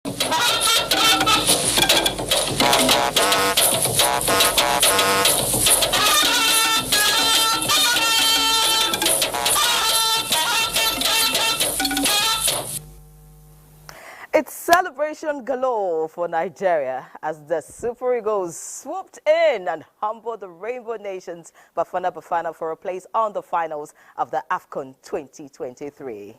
It's celebration galore for Nigeria as the Super Eagles swooped in and humbled the Rainbow Nations Bafana Bafana for a place on the finals of the AFCON 2023.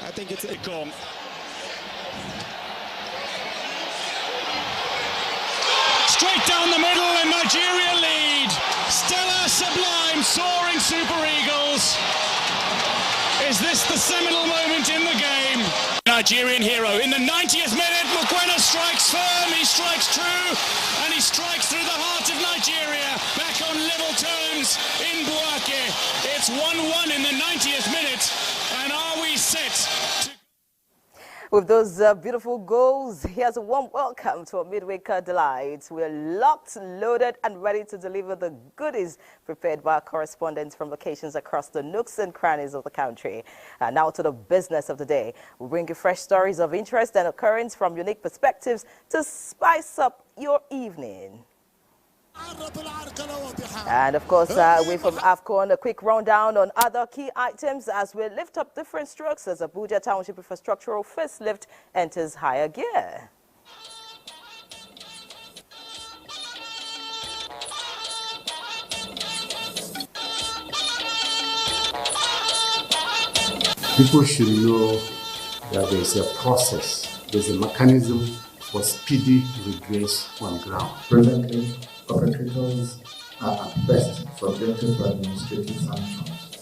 I think it's a goal. Straight down the middle and Nigeria lead. Stella Sublime soaring Super Eagles. Is this the seminal moment in the game? Nigerian hero in the 90th minute. Mokoena strikes firm, he strikes true, and he strikes through the heart of Nigeria. Back on level terms in Buake. It's 1-1 in the 90th minute. And are we set? With those beautiful goals, here's a warm welcome to our Midweek Delight. We're locked, loaded, and ready to deliver the goodies prepared by our correspondents from locations across the nooks and crannies of the country. Now to the business of the day. We bring you fresh stories of interest and occurrence from unique perspectives to spice up your evening. And of course, we from AFCON, a quick rundown on other key items as we lift up different strokes as Abuja Township Infrastructural Facelift enters higher gear. People should know that there is a process, there's a mechanism for speedy redress on ground. Presently, perpetrators are at best subjected to administrative sanctions.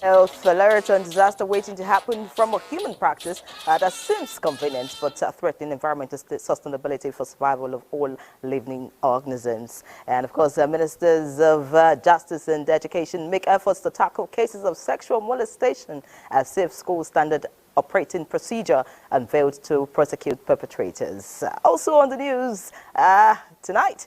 Health alert on disaster waiting to happen from a human practice that seems convenient but threatening environmental sustainability for survival of all living organisms. And of course, ministers of justice and education make efforts to tackle cases of sexual molestation as safe school standard operating procedure unveiled to prosecute perpetrators. Also on the news tonight,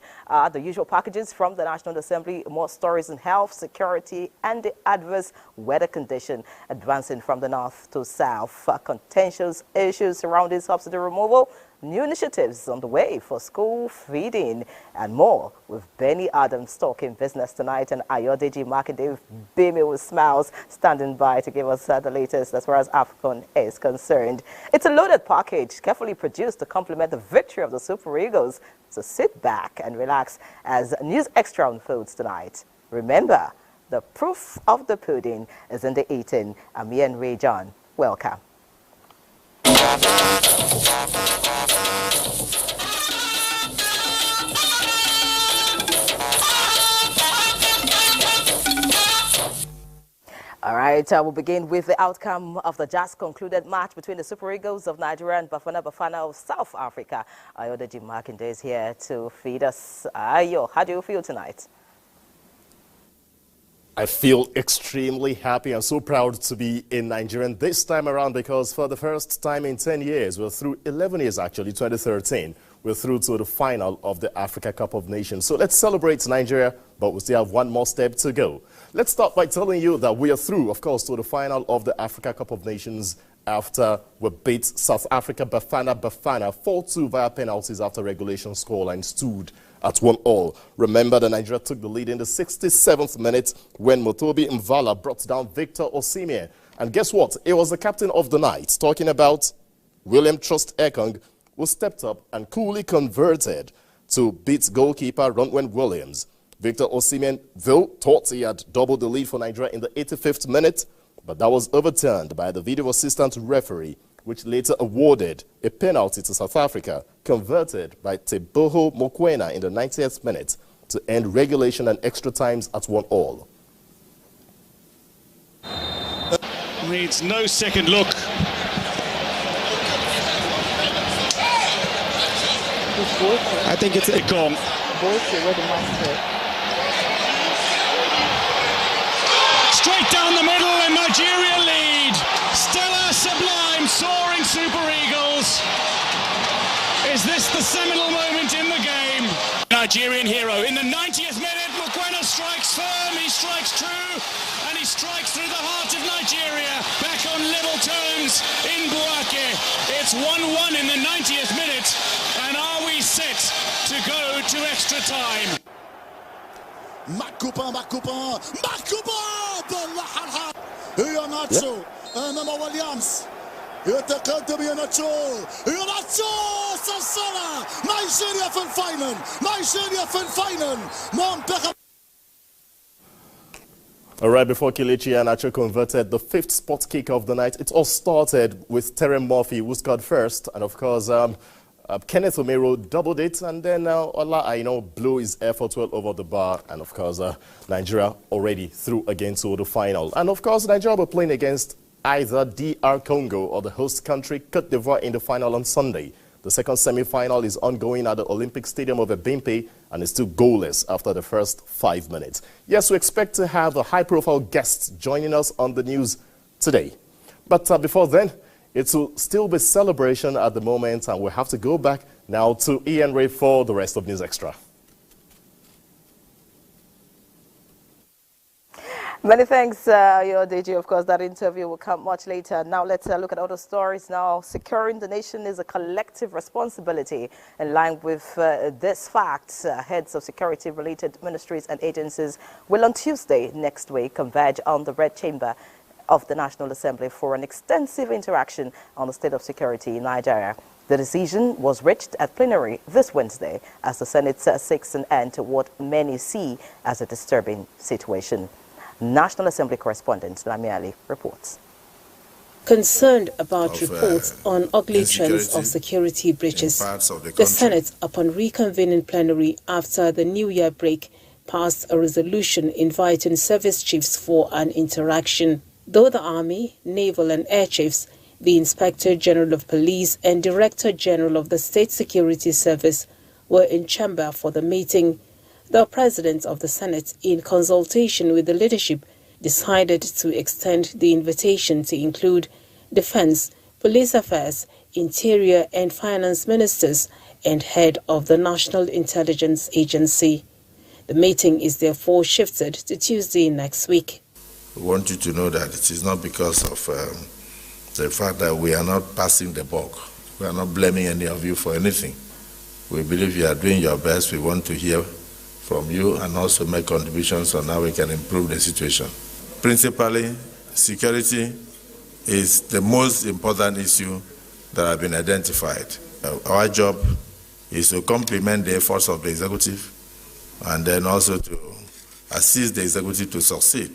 the usual packages from the National Assembly, more stories in health, security, and the adverse weather condition advancing from the north to south. Contentious issues surrounding subsidy removal, new initiatives on the way for school feeding, and more with Benny Adams talking business tonight and Ayodeji Makinde beaming with smiles standing by to give us the latest as far as AFCON is concerned. It's a loaded package carefully produced to complement the victory of the Super Eagles. So sit back and relax as News Extra unfolds tonight. Remember, the proof of the pudding is in the eating. I'm Ian Ray John. Welcome. All right, we'll begin with the outcome of the just concluded match between the Super Eagles of Nigeria and Bafana Bafana of South Africa. Ayodeji Makinde is here to feed us. Ayo, how do you feel tonight? I feel extremely happy and so proud to be in Nigeria this time around because for the first time in 10 years, we're through 11 years actually, 2013, we're through to the final of the Africa Cup of Nations. So let's celebrate Nigeria, but we still have one more step to go. Let's start by telling you that we are through, of course, to the final of the Africa Cup of Nations after we beat South Africa Bafana 4-2 via penalties after regulation scoreline stood at 1-1. Remember that Nigeria took the lead in the 67th minute when Motobi Mvala brought down Victor Osimhen. And guess what? It was the captain of the night, talking about William Trust Ekong, who stepped up and coolly converted to beat goalkeeper Ronwen Williams. Victor Osimhen, though, thought he had doubled the lead for Nigeria in the 85th minute, but that was overturned by the video assistant referee, which later awarded a penalty to South Africa, converted by Teboho Mokoena in the 90th minute to end regulation and extra times at 1-1. Needs no second look. I think it's a goal. Straight down the middle and Nigeria lead. Stella Sublime soaring Super Eagles. this the seminal moment in the game? Nigerian hero in the 90th minute. Mokoena strikes firm, he strikes true, and he strikes through the heart of Nigeria. Back on level terms in Buake. It's 1-1 in the 90th minute, and are we set to go to extra time? Makupa, Nacho, Mama Williams. يتقدم يوناتشو سلسلة نيجيريا في الفاينل منتخب. All right, before Kelechi Iheanacho converted the fifth spot kick of the night, it all started with Terence Murphy, who scored first, and of course Kenneth Omero doubled it, and then Ola Aina blew his effort well over the bar, and of course Nigeria already through again to the final. And of course Nigeria will be playing against either DR Congo or the host country Côte d'Ivoire in the final on Sunday. The second semi-final is ongoing at the Olympic Stadium of Ebimpe and is still goalless after the first 5 minutes. Yes, we expect to have a high-profile guest joining us on the news today. But before then, it will still be celebration at the moment, and we'll have to go back now to Ian Ray for the rest of News Extra. Many thanks, DG. Of course, that interview will come much later. Now let's look at other stories now. Securing the nation is a collective responsibility. In line with this fact, heads of security-related ministries and agencies will on Tuesday next week converge on the Red Chamber of the National Assembly for an extensive interaction on the state of security in Nigeria. The decision was reached at plenary this Wednesday as the Senate seeks an end to what many see as a disturbing situation. National Assembly correspondent Lami Ali reports. Concerned about reports on ugly trends of security breaches, the Senate, upon reconvening plenary after the New Year break, passed a resolution inviting service chiefs for an interaction. Though the Army, Naval and Air Chiefs, the Inspector General of Police and Director General of the State Security Service were in chamber for the meeting, the President of the Senate, in consultation with the leadership, decided to extend the invitation to include Defense, Police Affairs, Interior and Finance Ministers and Head of the National Intelligence Agency. The meeting is therefore shifted to Tuesday next week. We want you to know that it is not because of the fact that we are not passing the buck. We are not blaming any of you for anything. We believe you are doing your best. We want to hear from you and also make contributions on how we can improve the situation. Principally, security is the most important issue that has been identified. Our job is to complement the efforts of the executive and then also to assist the executive to succeed.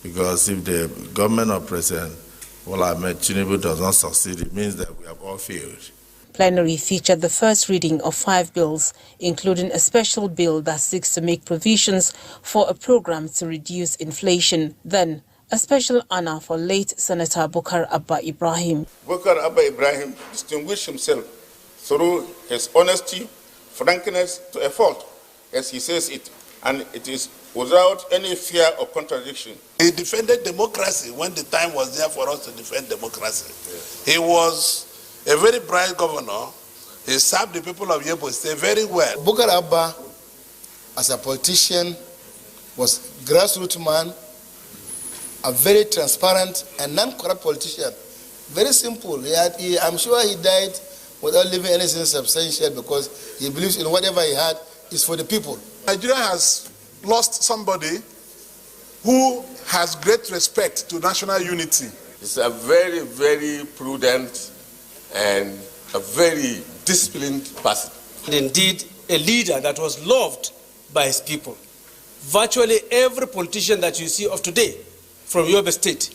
Because if the government of President Bola Ahmed Tinubu does not succeed, it means that we have all failed. Plenary featured the first reading of 5 bills, including a special bill that seeks to make provisions for a program to reduce inflation. Then, a special honor for late Senator Bukar Abba Ibrahim. Bukar Abba Ibrahim distinguished himself through his honesty, frankness to a fault, as he says it, and it is without any fear of contradiction. He defended democracy when the time was there for us to defend democracy. Yes. He was a very bright governor. He served the people of Yebo State very well. Bukar Abba, as a politician, was a grassroots man, a very transparent and non-corrupt politician. Very simple. I'm sure he died without leaving anything substantial because he believes in whatever he had is for the people. Nigeria has lost somebody who has great respect to national unity. He's a very, very prudent and a very disciplined person. And indeed, a leader that was loved by his people. Virtually every politician that you see of today from Yobe State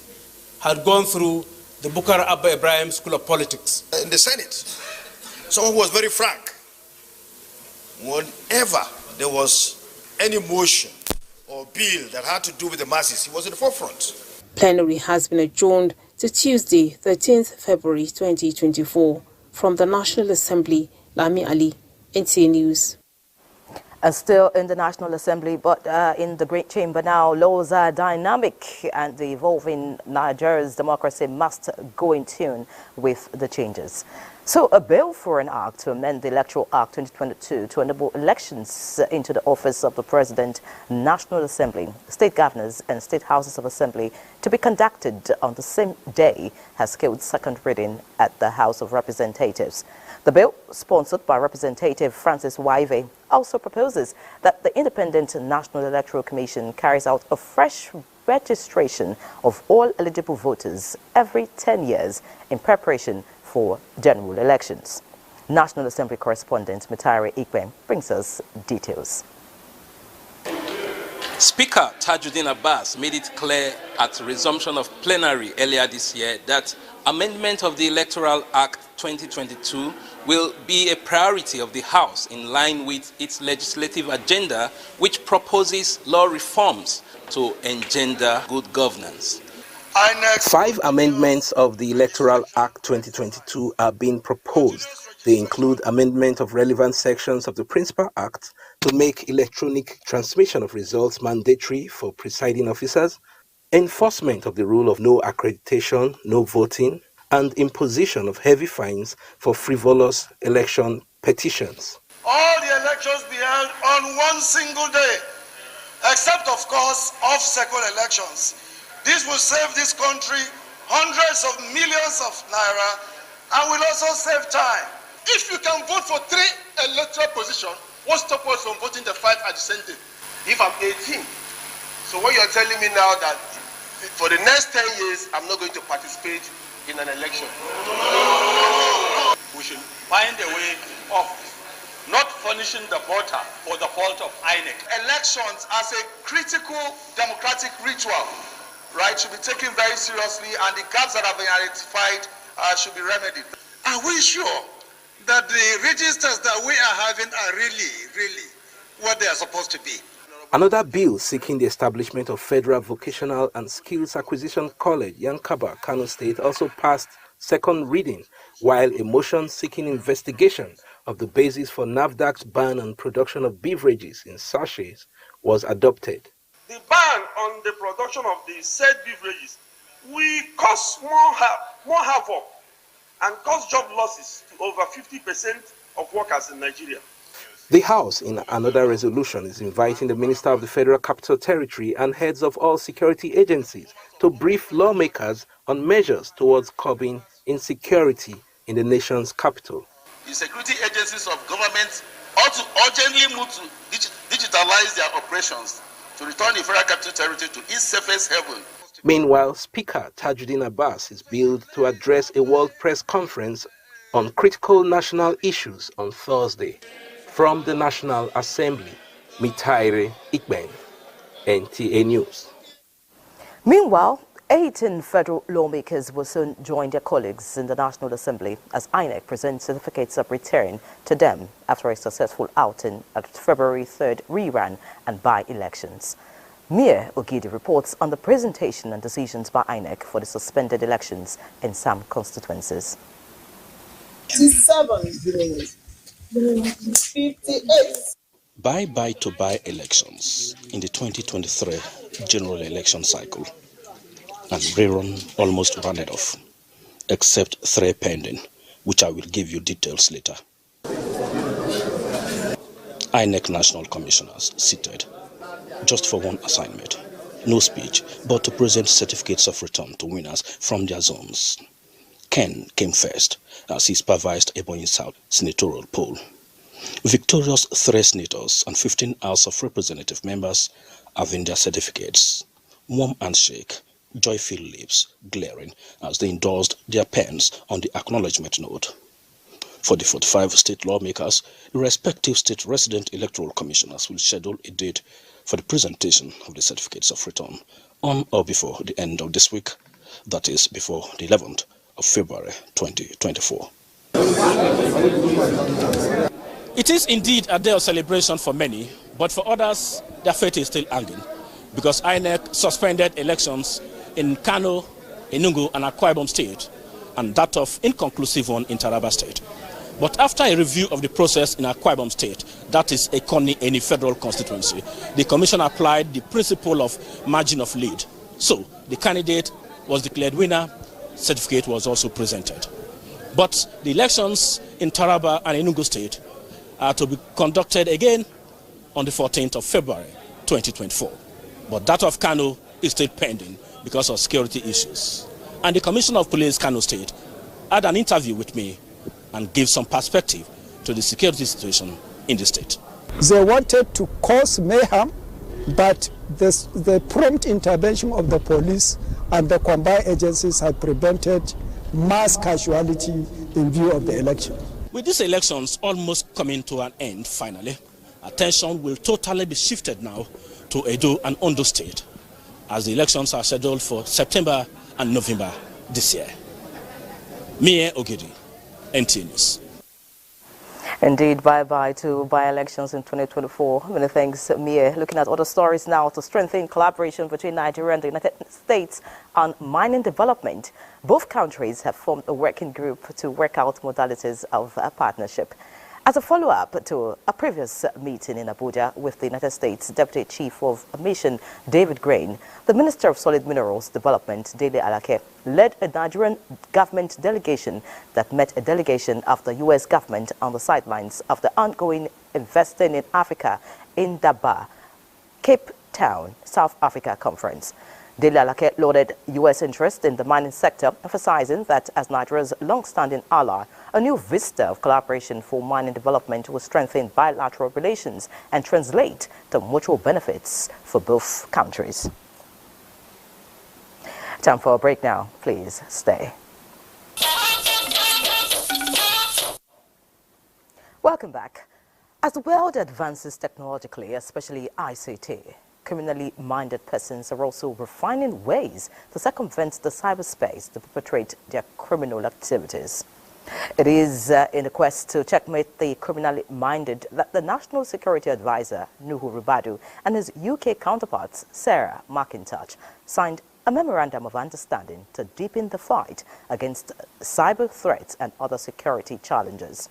had gone through the Bukar Abba Ibrahim School of Politics. In the Senate, someone who was very frank. Whenever there was any motion or bill that had to do with the masses, he was in the forefront. Plenary has been adjourned to Tuesday, 13th February 2024. From the National Assembly, Lami Ali, NTA News. Still in the National Assembly, but in the Great Chamber now, laws are dynamic and the evolving Nigeria's democracy must go in tune with the changes. So a bill for an act to amend the Electoral Act 2022 to enable elections into the office of the President, National Assembly, state governors and state houses of assembly to be conducted on the same day has scaled second reading at the House of Representatives. The bill, sponsored by Representative Francis Waive, also proposes that the Independent National Electoral Commission carries out a fresh registration of all eligible voters every 10 years in preparation for general elections. National Assembly correspondent Mitaire Ikwe brings us details. Speaker Tajuddin Abbas made it clear at resumption of plenary earlier this year that amendment of the Electoral Act 2022 will be a priority of the House in line with its legislative agenda, which proposes law reforms to engender good governance. 5 amendments of the Electoral Act 2022 are being proposed. They include amendment of relevant sections of the Principal Act to make electronic transmission of results mandatory for presiding officers, enforcement of the rule of no accreditation, no voting, and imposition of heavy fines for frivolous election petitions. All the elections be held on one single day, except, of course, off-cycle elections. This will save this country hundreds of millions of naira and will also save time. If you can vote for 3 electoral positions, what's stop us from voting the 5 at the same time? If I'm 18. So what you're telling me now that for the next 10 years, I'm not going to participate in an election. We should find a way of not punishing the voter for the fault of INEC. Elections as a critical democratic ritual, right, should be taken very seriously, and the gaps that have been identified should be remedied. Are we sure that the registers that we are having are really what they are supposed to be? Another bill seeking the establishment of Federal Vocational and Skills Acquisition College, Yankaba, Kano State, also passed second reading, while a motion seeking investigation of the basis for NAFDAC's ban on production of beverages in sachets was adopted. The ban on the production of the said beverages will cause more havoc and cause job losses to over 50% of workers in Nigeria. The House, in another resolution, is inviting the Minister of the Federal Capital Territory and heads of all security agencies to brief lawmakers on measures towards curbing insecurity in the nation's capital. The security agencies of government ought to urgently move to digitalize their operations to return the Federal Capital Territory to its safest haven. Meanwhile, Speaker Tajuddin Abbas is billed to address a World Press Conference on critical national issues on Thursday. From the National Assembly, Mitaire Ikben, NTA News. Meanwhile, 18 federal lawmakers will soon join their colleagues in the National Assembly as INEC presents certificates of return to them after a successful outing at February 3rd rerun and by-elections. Mia Ogidi reports on the presentation and decisions by INEC for the suspended elections in some constituencies. 57 58. Bye-bye to by-elections in the 2023 general election cycle, and rerun almost rounded off, except 3 pending, which I will give you details later. INEC National Commissioners seated, just for one assignment, no speech, but to present certificates of return to winners from their zones. Ken came first as he supervised Ebonyi South senatorial poll. Victorious 3 senators and 15 House of Representative members having their certificates. Warm handshake, joy-filled lips glaring as they endorsed their pens on the acknowledgement note. For the 45 state lawmakers, the respective state resident electoral commissioners will schedule a date for the presentation of the certificates of return on or before the end of this week, that is before the 11th of February 2024. It is indeed a day of celebration for many, but for others, their fate is still hanging because INEC suspended elections in Kano, Enugu, and Akwa Ibom State, and that of inconclusive one in Taraba State. But after a review of the process in Akwa Ibom State, that is any federal constituency, the commission applied the principle of margin of lead. So the candidate was declared winner, certificate was also presented. But the elections in Taraba and Enugu State are to be conducted again on the 14th of February 2024. But that of Kano is still pending because of security issues. And the Commissioner of Police Kano State had an interview with me and gave some perspective to the security situation in the state. They wanted to cause mayhem, but the prompt intervention of the police and the combined agencies had prevented mass casualty in view of the election. With these elections almost coming to an end finally, attention will totally be shifted now to Edo and Ondo State, as the elections are scheduled for September and November this year. Mie Ogidi, NTA News. Indeed, bye-bye to by-elections in 2024. Many thanks, Mie. Looking at other stories now, to strengthen collaboration between Nigeria and the United States on mining development, both countries have formed a working group to work out modalities of a partnership. As a follow-up to a previous meeting in Abuja with the United States Deputy Chief of Mission, David Grain, the Minister of Solid Minerals Development, Dele Alake, led a Nigerian government delegation that met a delegation of the U.S. government on the sidelines of the ongoing Investing in Africa in Daba, Cape Town, South Africa conference. Dele Alake lauded U.S. interest in the mining sector, emphasizing that as Nigeria's long-standing ally, a new vista of collaboration for mining development will strengthen bilateral relations and translate to mutual benefits for both countries. Time for a break now. Please stay. Welcome back. As the world advances technologically, especially ICT, criminally minded persons are also refining ways to circumvent the cyberspace to perpetrate their criminal activities. It is in a quest to checkmate the criminally minded that the National Security Advisor, Nuhu Ribadu, and his UK counterparts, Sarah McIntosh, signed a memorandum of understanding to deepen the fight against cyber threats and other security challenges.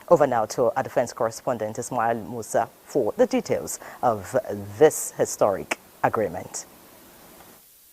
Over now to our defense correspondent Ismail Musa for the details of this historic agreement.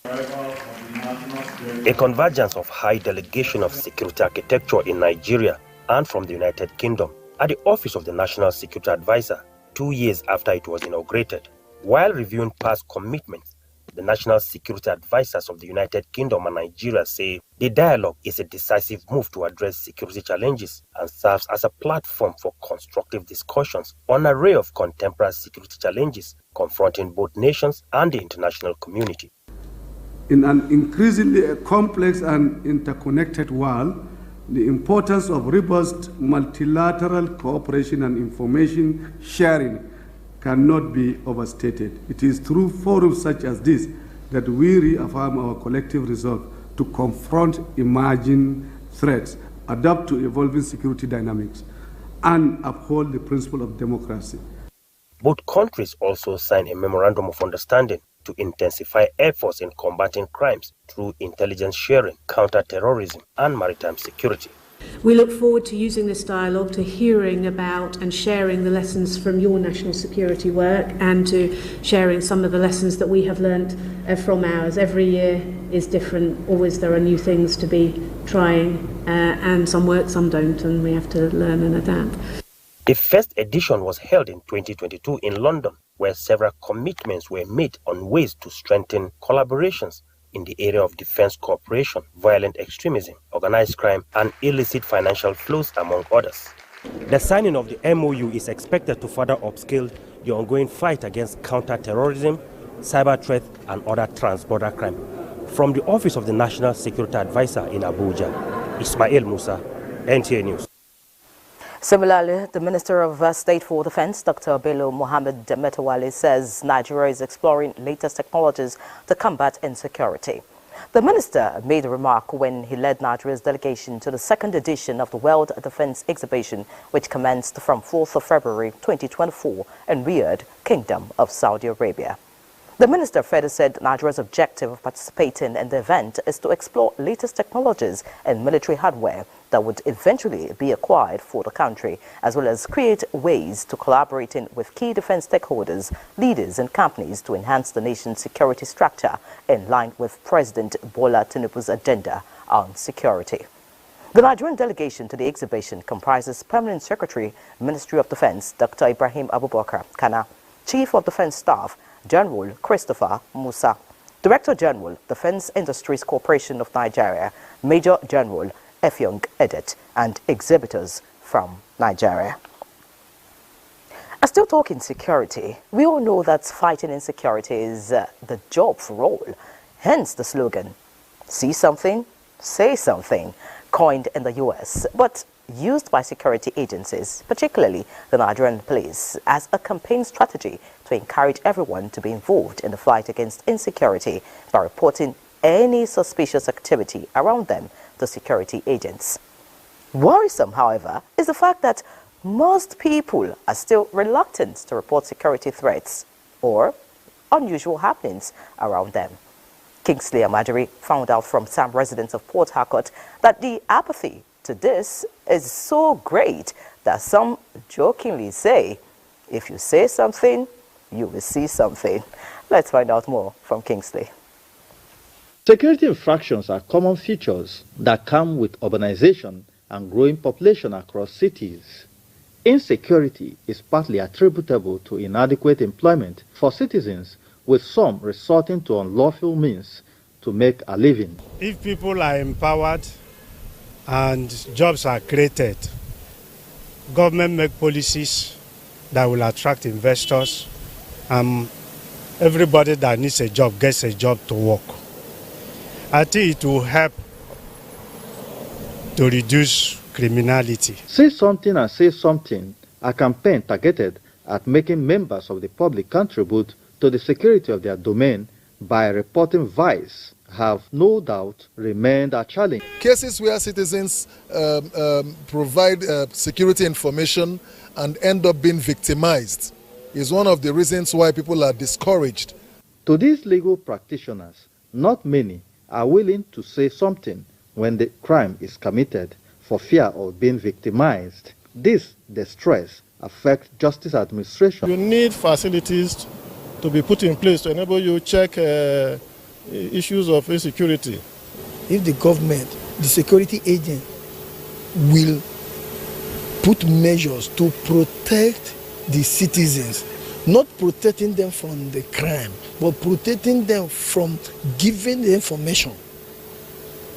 A convergence of high delegation of security architecture in Nigeria and from the United Kingdom at the Office of the National Security Advisor 2 years after it was inaugurated. While reviewing past commitments, the National Security Advisors of the United Kingdom and Nigeria say the dialogue is a decisive move to address security challenges and serves as a platform for constructive discussions on an array of contemporary security challenges confronting both nations and the international community. In an increasingly complex and interconnected world, the importance of robust multilateral cooperation and information sharing cannot be overstated. It is through forums such as this that we reaffirm our collective resolve to confront emerging threats, adapt to evolving security dynamics, and uphold the principle of democracy. Both countries also signed a memorandum of understanding to intensify efforts in combating crimes through intelligence sharing, counter-terrorism, and maritime security. We look forward to using this dialogue to hearing about and sharing the lessons from your national security work and to sharing some of the lessons that we have learnt from ours. Every year is different, always there are new things to be trying and some work, some don't, and we have to learn and adapt. The first edition was held in 2022 in London, where several commitments were made on ways to strengthen collaborations in the area of defense cooperation, violent extremism, organized crime, and illicit financial flows, among others. The signing of the MOU is expected to further upscale the ongoing fight against counter-terrorism, cyber threat, and other trans-border crime. From the Office of the National Security Advisor in Abuja, Ismail Musa, NTA News. Similarly, the Minister of State for Defense, Dr. Bello Mohammed Metawale, says Nigeria is exploring latest technologies to combat insecurity. The minister made a remark when he led Nigeria's delegation to the second edition of the World Defense Exhibition, which commenced from 4th of February 2024 in Riyadh, Kingdom of Saudi Arabia. The minister further said Nigeria's objective of participating in the event is to explore latest technologies and military hardware that would eventually be acquired for the country, as well as create ways to collaborating with key defense stakeholders, leaders and companies to enhance the nation's security structure in line with President Bola Tinubu's agenda on security. The Nigerian delegation to the exhibition comprises Permanent Secretary, Ministry of Defense, Dr. Ibrahim Abubakar Kana, Chief of Defense Staff, General Christopher Musa, Director General, Defense Industries Corporation of Nigeria, Major General Effiong Edet, and exhibitors from Nigeria. Still talking security, we all know that fighting insecurity is the job for all. Hence the slogan, see something, say something, coined in the US, but used by security agencies, particularly the Nigerian police, as a campaign strategy to encourage everyone to be involved in the fight against insecurity by reporting any suspicious activity around them to security agents. Worrisome, however, is the fact that most people are still reluctant to report security threats or unusual happenings around them. Kingsley Amajiri found out from some residents of Port Harcourt that the apathy to this is so great that some jokingly say, if you say something, you will see something. Let's find out more from Kingsley. Security infractions are common features that come with urbanization and growing population across cities. Insecurity is partly attributable to inadequate employment for citizens, with some resorting to unlawful means to make a living. If people are empowered and jobs are created, government make policies that will attract investors, and everybody that needs a job gets a job to work. I think it will help to reduce criminality. Say Something and Say Something, a campaign targeted at making members of the public contribute to the security of their domain by reporting vice, have no doubt remained a challenge. Cases where citizens provide security information and end up being victimized is one of the reasons why people are discouraged. To these legal practitioners, not many are willing to say something when the crime is committed for fear of being victimized. This distress affects justice administration. You need facilities to be put in place to enable you to check issues of insecurity. If the government, the security agent, will put measures to protect the citizens, not protecting them from the crime, but protecting them from giving the information,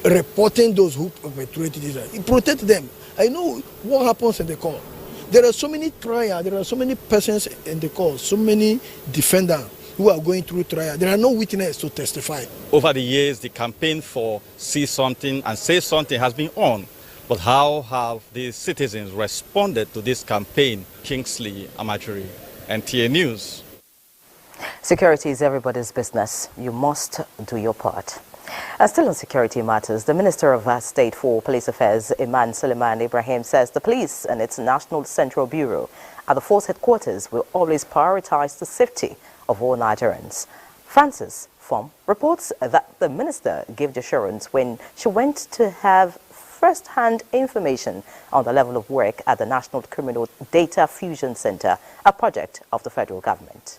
reporting those who perpetrated it, protect them. I know what happens in the court. There are so many trials, there are so many persons in the court, so many defendants who are going through trial. There are no witnesses to testify. Over the years, the campaign for See Something and Say Something has been on. But how have the citizens responded to this campaign? Kingsley Amajiri, NTA News. Security is everybody's business. You must do your part. And still on security matters, the Minister of State for Police Affairs, Iman Suleiman Ibrahim, says the police and its National Central Bureau at the force headquarters will always prioritize the safety of all Nigerians. Francis Fom reports that the minister gave the assurance when she went to have first-hand information on the level of work at the National Criminal Data Fusion Center, a project of the federal government.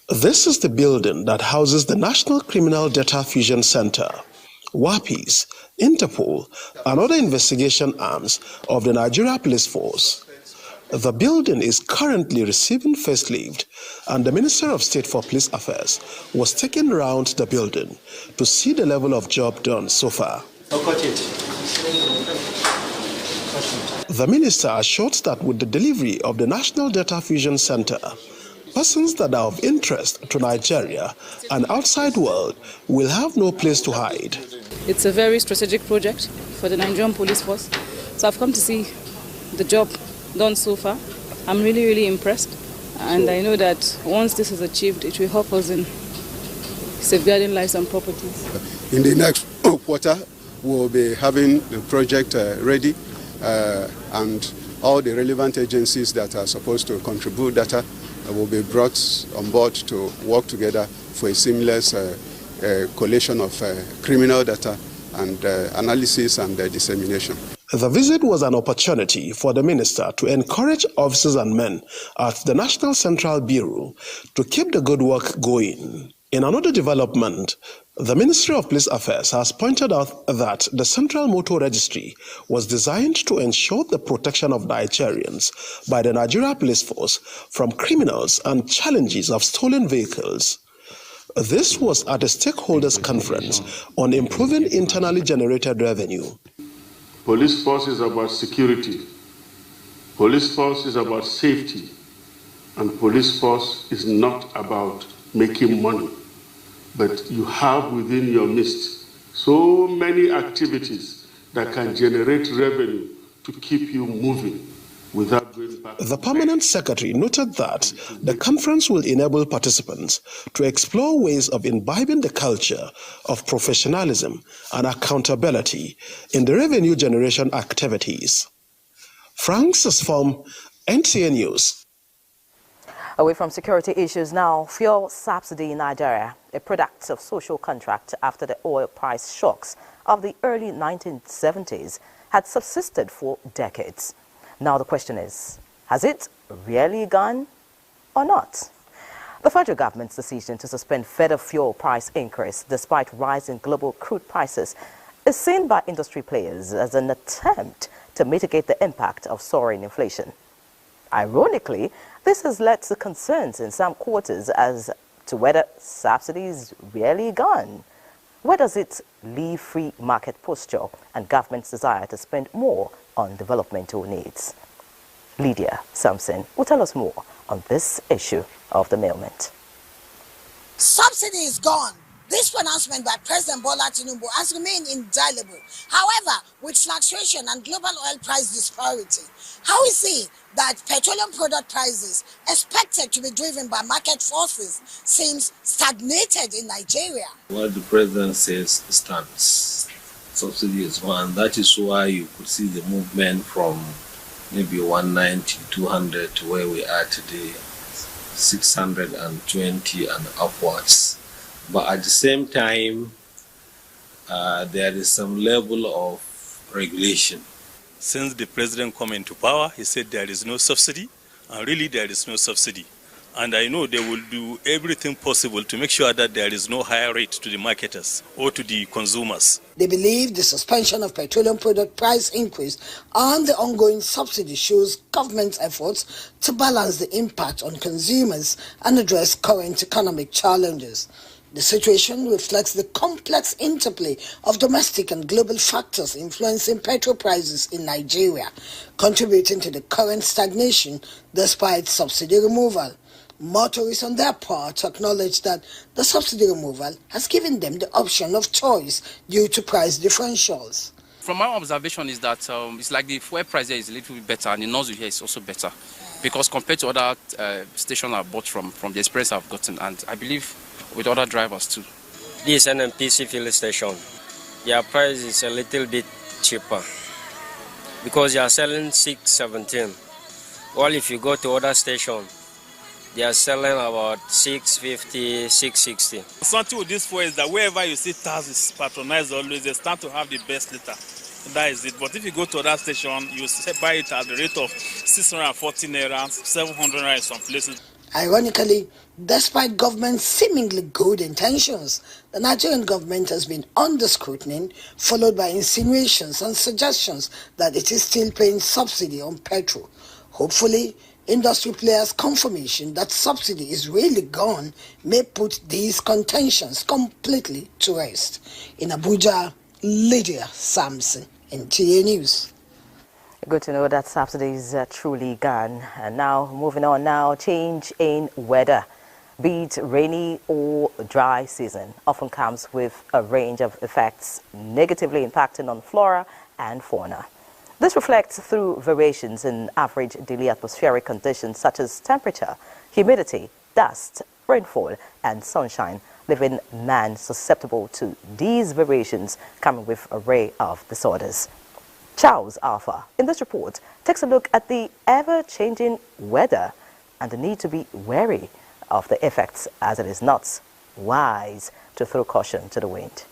This is the building that houses the National Criminal Data Fusion Center, WAPIS, Interpol, and other investigation arms of the Nigeria Police Force. The building is currently receiving facelift, and the Minister of State for Police Affairs was taken around the building to see the level of job done so far. The minister assured that with the delivery of the National Data Fusion Center, persons that are of interest to Nigeria and outside world will have no place to hide. It's a very strategic project for the Nigerian Police Force. So I've come to see the job done so far. I'm really, really impressed. And I know that once this is achieved, it will help us in safeguarding lives and properties. In the next quarter, we'll be having the project ready and all the relevant agencies that are supposed to contribute data will be brought on board to work together for a seamless collation of criminal data and analysis and dissemination. The visit was an opportunity for the minister to encourage officers and men at the National Central Bureau to keep the good work going. In another development, The Ministry of Police Affairs has pointed out that the Central Motor Registry was designed to ensure the protection of Nigerians by the Nigeria Police Force from criminals and challenges of stolen vehicles. This was at a stakeholders conference on improving internally generated revenue. Police force is about security. Police force is about safety. And police force is not about making money. But you have within your midst so many activities that can generate revenue to keep you moving without going back. The permanent secretary noted that the conference will enable participants to explore ways of imbibing the culture of professionalism and accountability in the revenue generation activities. Francis Form, NTA News. Away from security issues now, fuel subsidy in Nigeria, a product of social contract after the oil price shocks of the early 1970s, had subsisted for decades. Now the question is, has it really gone or not? The federal government's decision to suspend further fuel price increase despite rising global crude prices is seen by industry players as an attempt to mitigate the impact of soaring inflation. Ironically, this has led to concerns in some quarters as to whether subsidy is really gone. Where does it leave free market posture and government's desire to spend more on developmental needs? Lydia Samson will tell us more on this issue of the moment. Subsidy is gone. This pronouncement by President Bola Tinubu has remained indelible. However, with fluctuation and global oil price disparity, how is it that petroleum product prices, expected to be driven by market forces, seems stagnated in Nigeria? What the president says stands. Subsidy is one. That is why you could see the movement from maybe 190, 200 to where we are today, 620 and upwards. But at the same time, there is some level of regulation. Since the president came into power, he said there is no subsidy, and really there is no subsidy. And I know they will do everything possible to make sure that there is no higher rate to the marketers or to the consumers. They believe the suspension of petroleum product price increase and the ongoing subsidy shows government's efforts to balance the impact on consumers and address current economic challenges. The situation reflects the complex interplay of domestic and global factors influencing petrol prices in Nigeria, contributing to the current stagnation despite subsidy removal. Motorists on their part acknowledge that the subsidy removal has given them the option of choice due to price differentials. From my observation is that it's like the fuel price here is a little bit better and the nozzle here is also better because compared to other stations I've bought from the experience I've gotten, and I believe with other drivers too. This NNPC filling station, their price is a little bit cheaper because they are selling 617. While if you go to other stations, they are selling about 650, 660. Something with this fuel is that wherever you see TAS is patronized always, they start to have the best liter. That is it. But if you go to other station, you buy it at the rate of 640 naira, 700 naira in some places. Ironically, despite government's seemingly good intentions, the Nigerian government has been under scrutiny, followed by insinuations and suggestions that it is still paying subsidy on petrol. Hopefully, industry players' confirmation that subsidy is really gone may put these contentions completely to rest. In Abuja, Lydia Samson, NTA News. Good to know that subsidy is truly gone. And now, moving on now, change in weather, be it rainy or dry season, often comes with a range of effects negatively impacting on flora and fauna. This reflects through variations in average daily atmospheric conditions such as temperature, humidity, dust, rainfall, and sunshine, leaving man susceptible to these variations coming with an array of disorders. Charles Arthur, in this report, takes a look at the ever-changing weather and the need to be wary of the effects, as it is not wise to throw caution to the wind.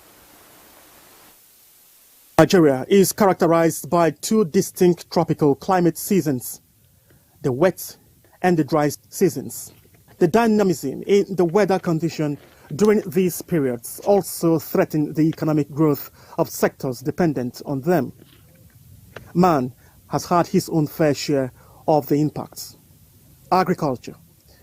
Nigeria is characterized by two distinct tropical climate seasons, the wet and the dry seasons. The dynamism in the weather condition during these periods also threaten the economic growth of sectors dependent on them. Man has had his own fair share of the impacts. Agriculture,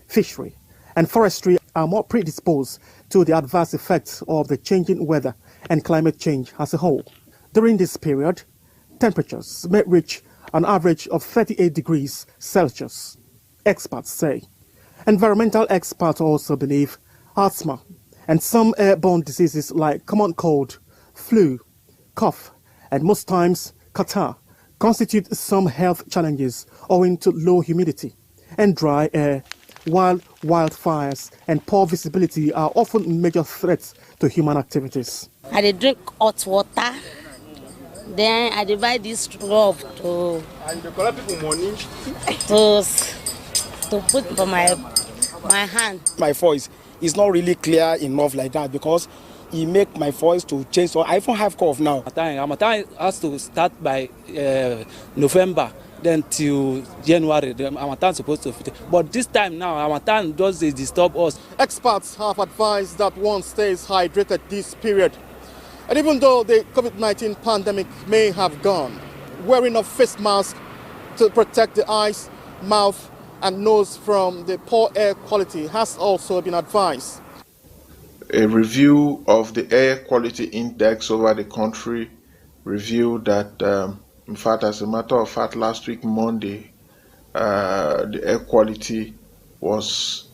fishery, and forestry are more predisposed to the adverse effects of the changing weather and climate change as a whole. During this period, temperatures may reach an average of 38 degrees Celsius, experts say. Environmental experts also believe asthma and some airborne diseases like common cold, flu, cough, and most times catarrh constitute some health challenges owing to low humidity and dry air, while wildfires and poor visibility are often major threats to human activities. I drink hot water, then I buy this rub to put for my hand. My voice is not really clear enough like that because it make my voice to change. So I even have cough now. Harmattan has to start by November, then till January. The Harmattan is supposed to fit. But this time now, Harmattan does disturb us. Experts have advised that one stays hydrated this period. And even though the COVID-19 pandemic may have gone, wearing a face mask to protect the eyes, mouth, and nose from the poor air quality has also been advised. A review of the air quality index over the country revealed that, in fact, as a matter of fact, last week, Monday, the air quality was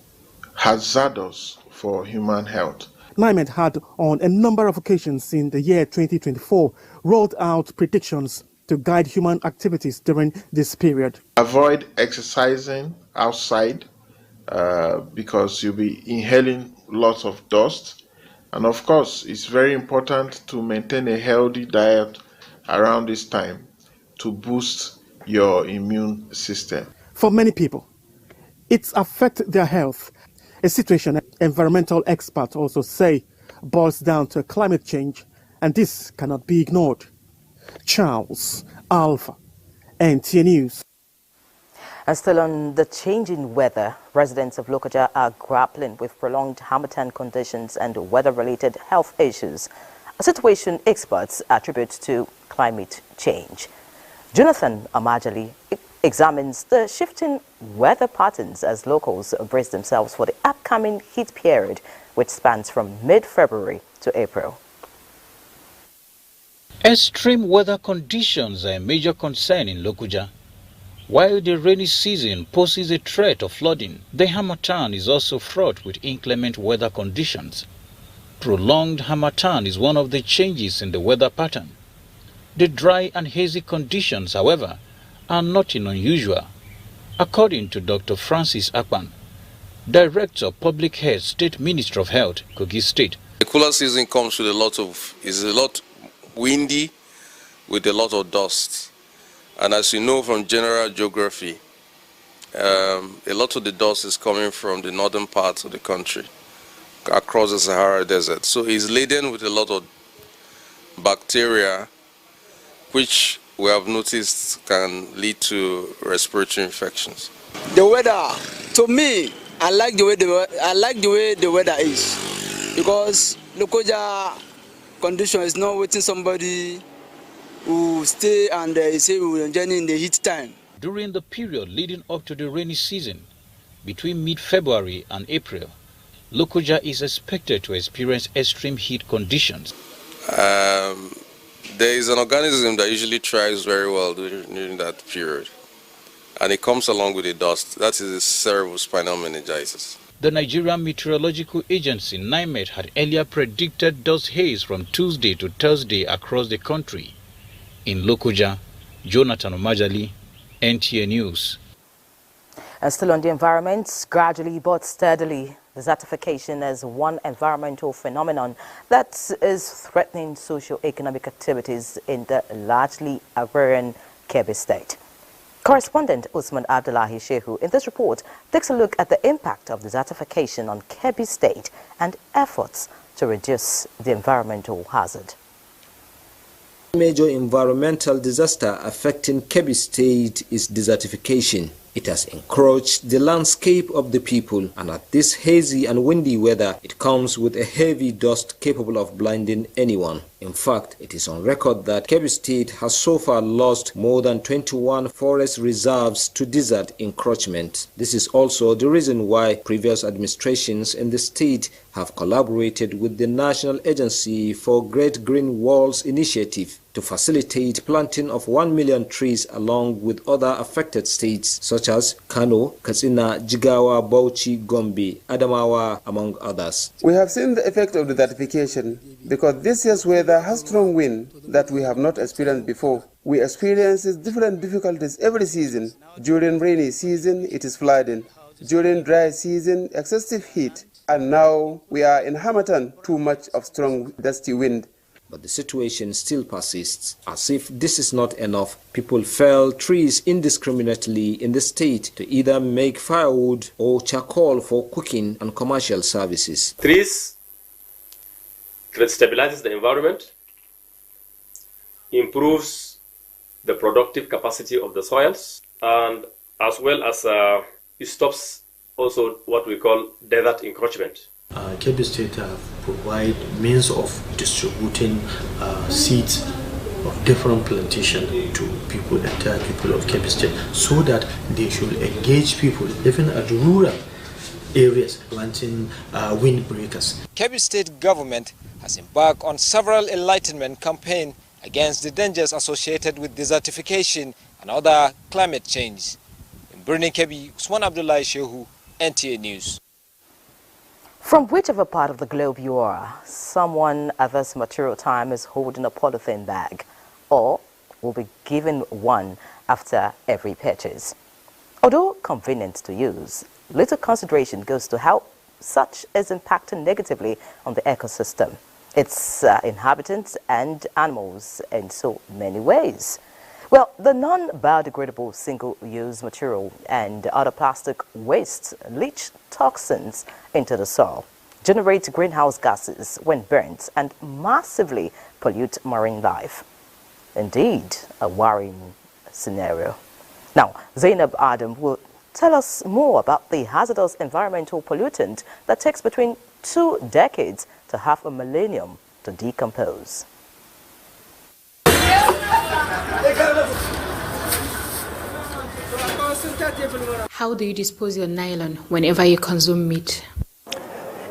hazardous for human health. NIMET had, on a number of occasions in the year 2024, rolled out predictions to guide human activities during this period. Avoid exercising outside because you'll be inhaling lots of dust. And of course, it's very important to maintain a healthy diet around this time to boost your immune system. For many people, it affects their health, a situation environmental experts also say boils down to climate change, and this cannot be ignored. Charles Alpha, NTA News. And still on the changing weather, residents of Lokoja are grappling with prolonged harmattan conditions and weather-related health issues, a situation experts attribute to climate change. Jonathan Amajali examines the shifting weather patterns as locals brace themselves for the upcoming heat period, which spans from mid-February to April. Extreme weather conditions are a major concern in Lokoja. While the rainy season poses a threat of flooding, the harmattan is also fraught with inclement weather conditions. Prolonged harmattan is one of the changes in the weather pattern. The dry and hazy conditions, however, are nothing unusual. According to Dr. Francis Akpan, Director of Public Health, State Ministry of Health, Kogi State. The cooler season comes with a lot windy with a lot of dust. And as you know from general geography, a lot of the dust is coming from the northern parts of the country across the Sahara Desert. So it's laden with a lot of bacteria, which we have noticed can lead to respiratory infections. The weather, to me, I like the way the weather is, because Lokoja condition is not waiting somebody who stay and say we will journey in the heat time. During the period leading up to the rainy season, between mid-February and April, Lokoja is expected to experience extreme heat conditions. There is an organism that usually thrives very well during that period, and it comes along with the dust. That is the cerebrospinal meningitis. The Nigerian Meteorological Agency, NIMET, had earlier predicted dust haze from Tuesday to Thursday across the country. In Lokoja, Jonathan Omajali, NTA News. And still on the environment, gradually but steadily, desertification is one environmental phenomenon that is threatening socio-economic activities in the largely agrarian Kebbi State. Correspondent Usman Abdullahi Shehu in this report takes a look at the impact of desertification on Kebbi State and efforts to reduce the environmental hazard. Major environmental disaster affecting Kebbi State is desertification. It has encroached the landscape of the people, and at this hazy and windy weather, it comes with a heavy dust capable of blinding anyone. In fact, it is on record that Kebbi State has so far lost more than 21 forest reserves to desert encroachment. This is also the reason why previous administrations in the state have collaborated with the National Agency for Great Green Walls Initiative to facilitate planting of 1 million trees along with other affected states such as Kano, Katsina, Jigawa, Bauchi, Gombe, Adamawa, among others. We have seen the effect of desertification because this year's weather has strong wind that we have not experienced before. We experience different difficulties every season. During rainy season, it is flooding. During dry season, excessive heat. And now we are in Harmattan, too much of strong dusty wind. But the situation still persists. As if this is not enough, people fell trees indiscriminately in the state to either make firewood or charcoal for cooking and commercial services. Trees stabilizes the environment, improves the productive capacity of the soils, and as well as it stops also what we call desert encroachment. Kebbi State have provide means of distributing seeds of different plantation to people, entire people of Kebbi State, so that they should engage people even at rural areas planting windbreakers. Kebbi State government has embarked on several enlightenment campaigns against the dangers associated with desertification and other climate change. In Birnin Kebbi, Usman Abdullah Shehu, NTA News. From whichever part of the globe you are, someone at this material time is holding a polythene bag or will be given one after every purchase. Although convenient to use, little consideration goes to how such is impacting negatively on the ecosystem, its inhabitants and animals in so many ways. Well, the non-biodegradable single-use material and other plastic wastes leach toxins into the soil, generate greenhouse gases when burnt, and massively pollute marine life. Indeed, a worrying scenario. Now, Zainab Adam will tell us more about the hazardous environmental pollutant that takes between 2 decades to half a millennium to decompose. How do you dispose your nylon whenever you consume meat?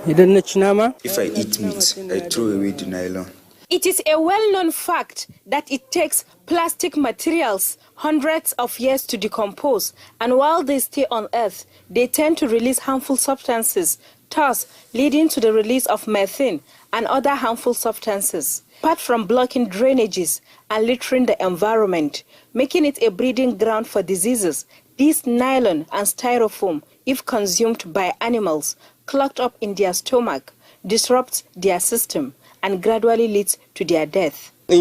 If I eat meat, I throw away the nylon. It is a well-known fact that it takes plastic materials hundreds of years to decompose, and while they stay on Earth, they tend to release harmful substances, thus leading to the release of methane and other harmful substances. Apart from blocking drainages and littering the environment, making it a breeding ground for diseases, these nylon and styrofoam, if consumed by animals, clogged up in their stomach, disrupts their system and gradually leads to their death. If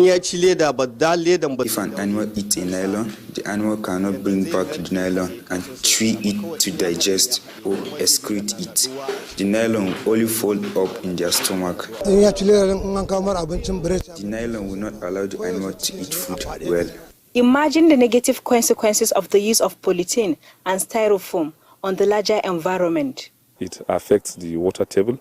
an animal eats a nylon, the animal cannot bring back the nylon and chew it to digest or excrete it. The nylon will only fall up in their stomach. The nylon will not allow the animal to eat food well. Imagine the negative consequences of the use of polythene and styrofoam on the larger environment. It affects the water table,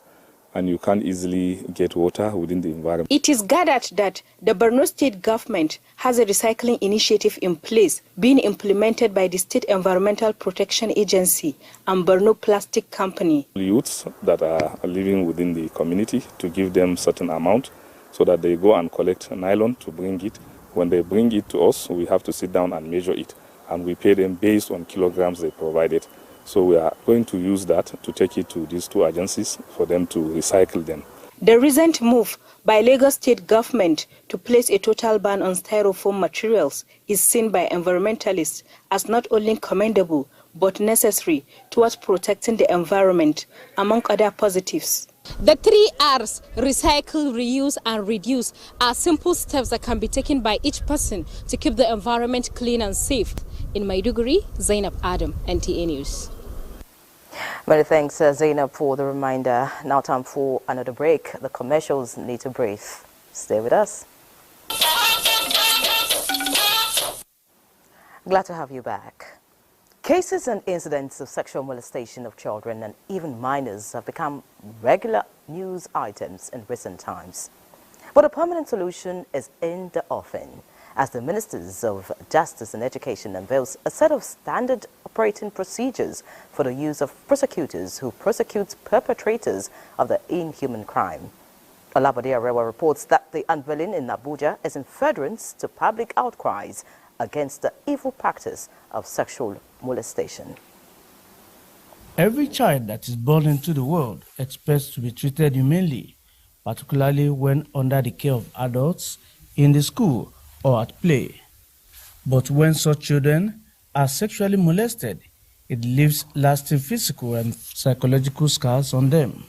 and you can't easily get water within the environment. It is gathered that the Borno State government has a recycling initiative in place being implemented by the State Environmental Protection Agency and Borno Plastic Company. Youths that are living within the community, to give them certain amount so that they go and collect nylon to bring it. When they bring it to us, we have to sit down and measure it, and we pay them based on kilograms they provided. So we are going to use that to take it to these 2 agencies for them to recycle them. The recent move by Lagos State government to place a total ban on styrofoam materials is seen by environmentalists as not only commendable but necessary towards protecting the environment, among other positives. The 3 R's, recycle, reuse and reduce, are simple steps that can be taken by each person to keep the environment clean and safe. In Maiduguri, Zainab Adam, NTA News. Many thanks, Zainab, for the reminder. Now time for another break. The commercials need to breathe. Stay with us. Glad to have you back. Cases and incidents of sexual molestation of children and even minors have become regular news items in recent times. But a permanent solution is in the offing, as the Ministers of Justice and Education unveils a set of standard operating procedures for the use of prosecutors who prosecute perpetrators of the inhuman crime. Olabode Arewa reports that the unveiling in Abuja is in furtherance to public outcries against the evil practice of sexual molestation. Every child that is born into the world expects to be treated humanely, particularly when under the care of adults, in the school, or at play. But when such children are sexually molested, it leaves lasting physical and psychological scars on them.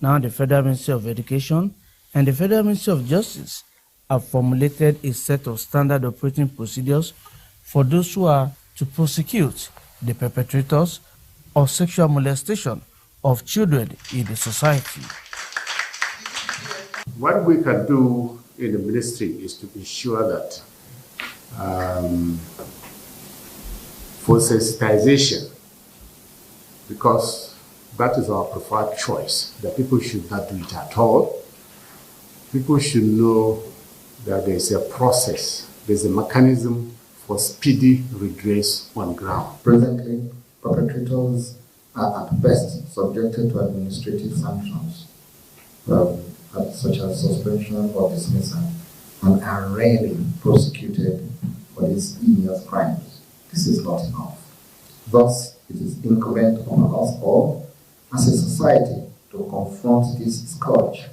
Now the Federal Ministry of Education and the Federal Ministry of Justice have formulated a set of standard operating procedures for those who are to prosecute the perpetrators of sexual molestation of children in the society. What we can do in the ministry is to ensure that for sensitization, because that is our preferred choice, that people should not do it at all. People should know that there is a process, there's a mechanism for speedy redress on ground. Presently, perpetrators are at best subjected to administrative sanctions, such as suspension or dismissal, and are rarely prosecuted for these heinous crimes. This is not enough. Thus, it is incumbent on us all as a society to confront this scourge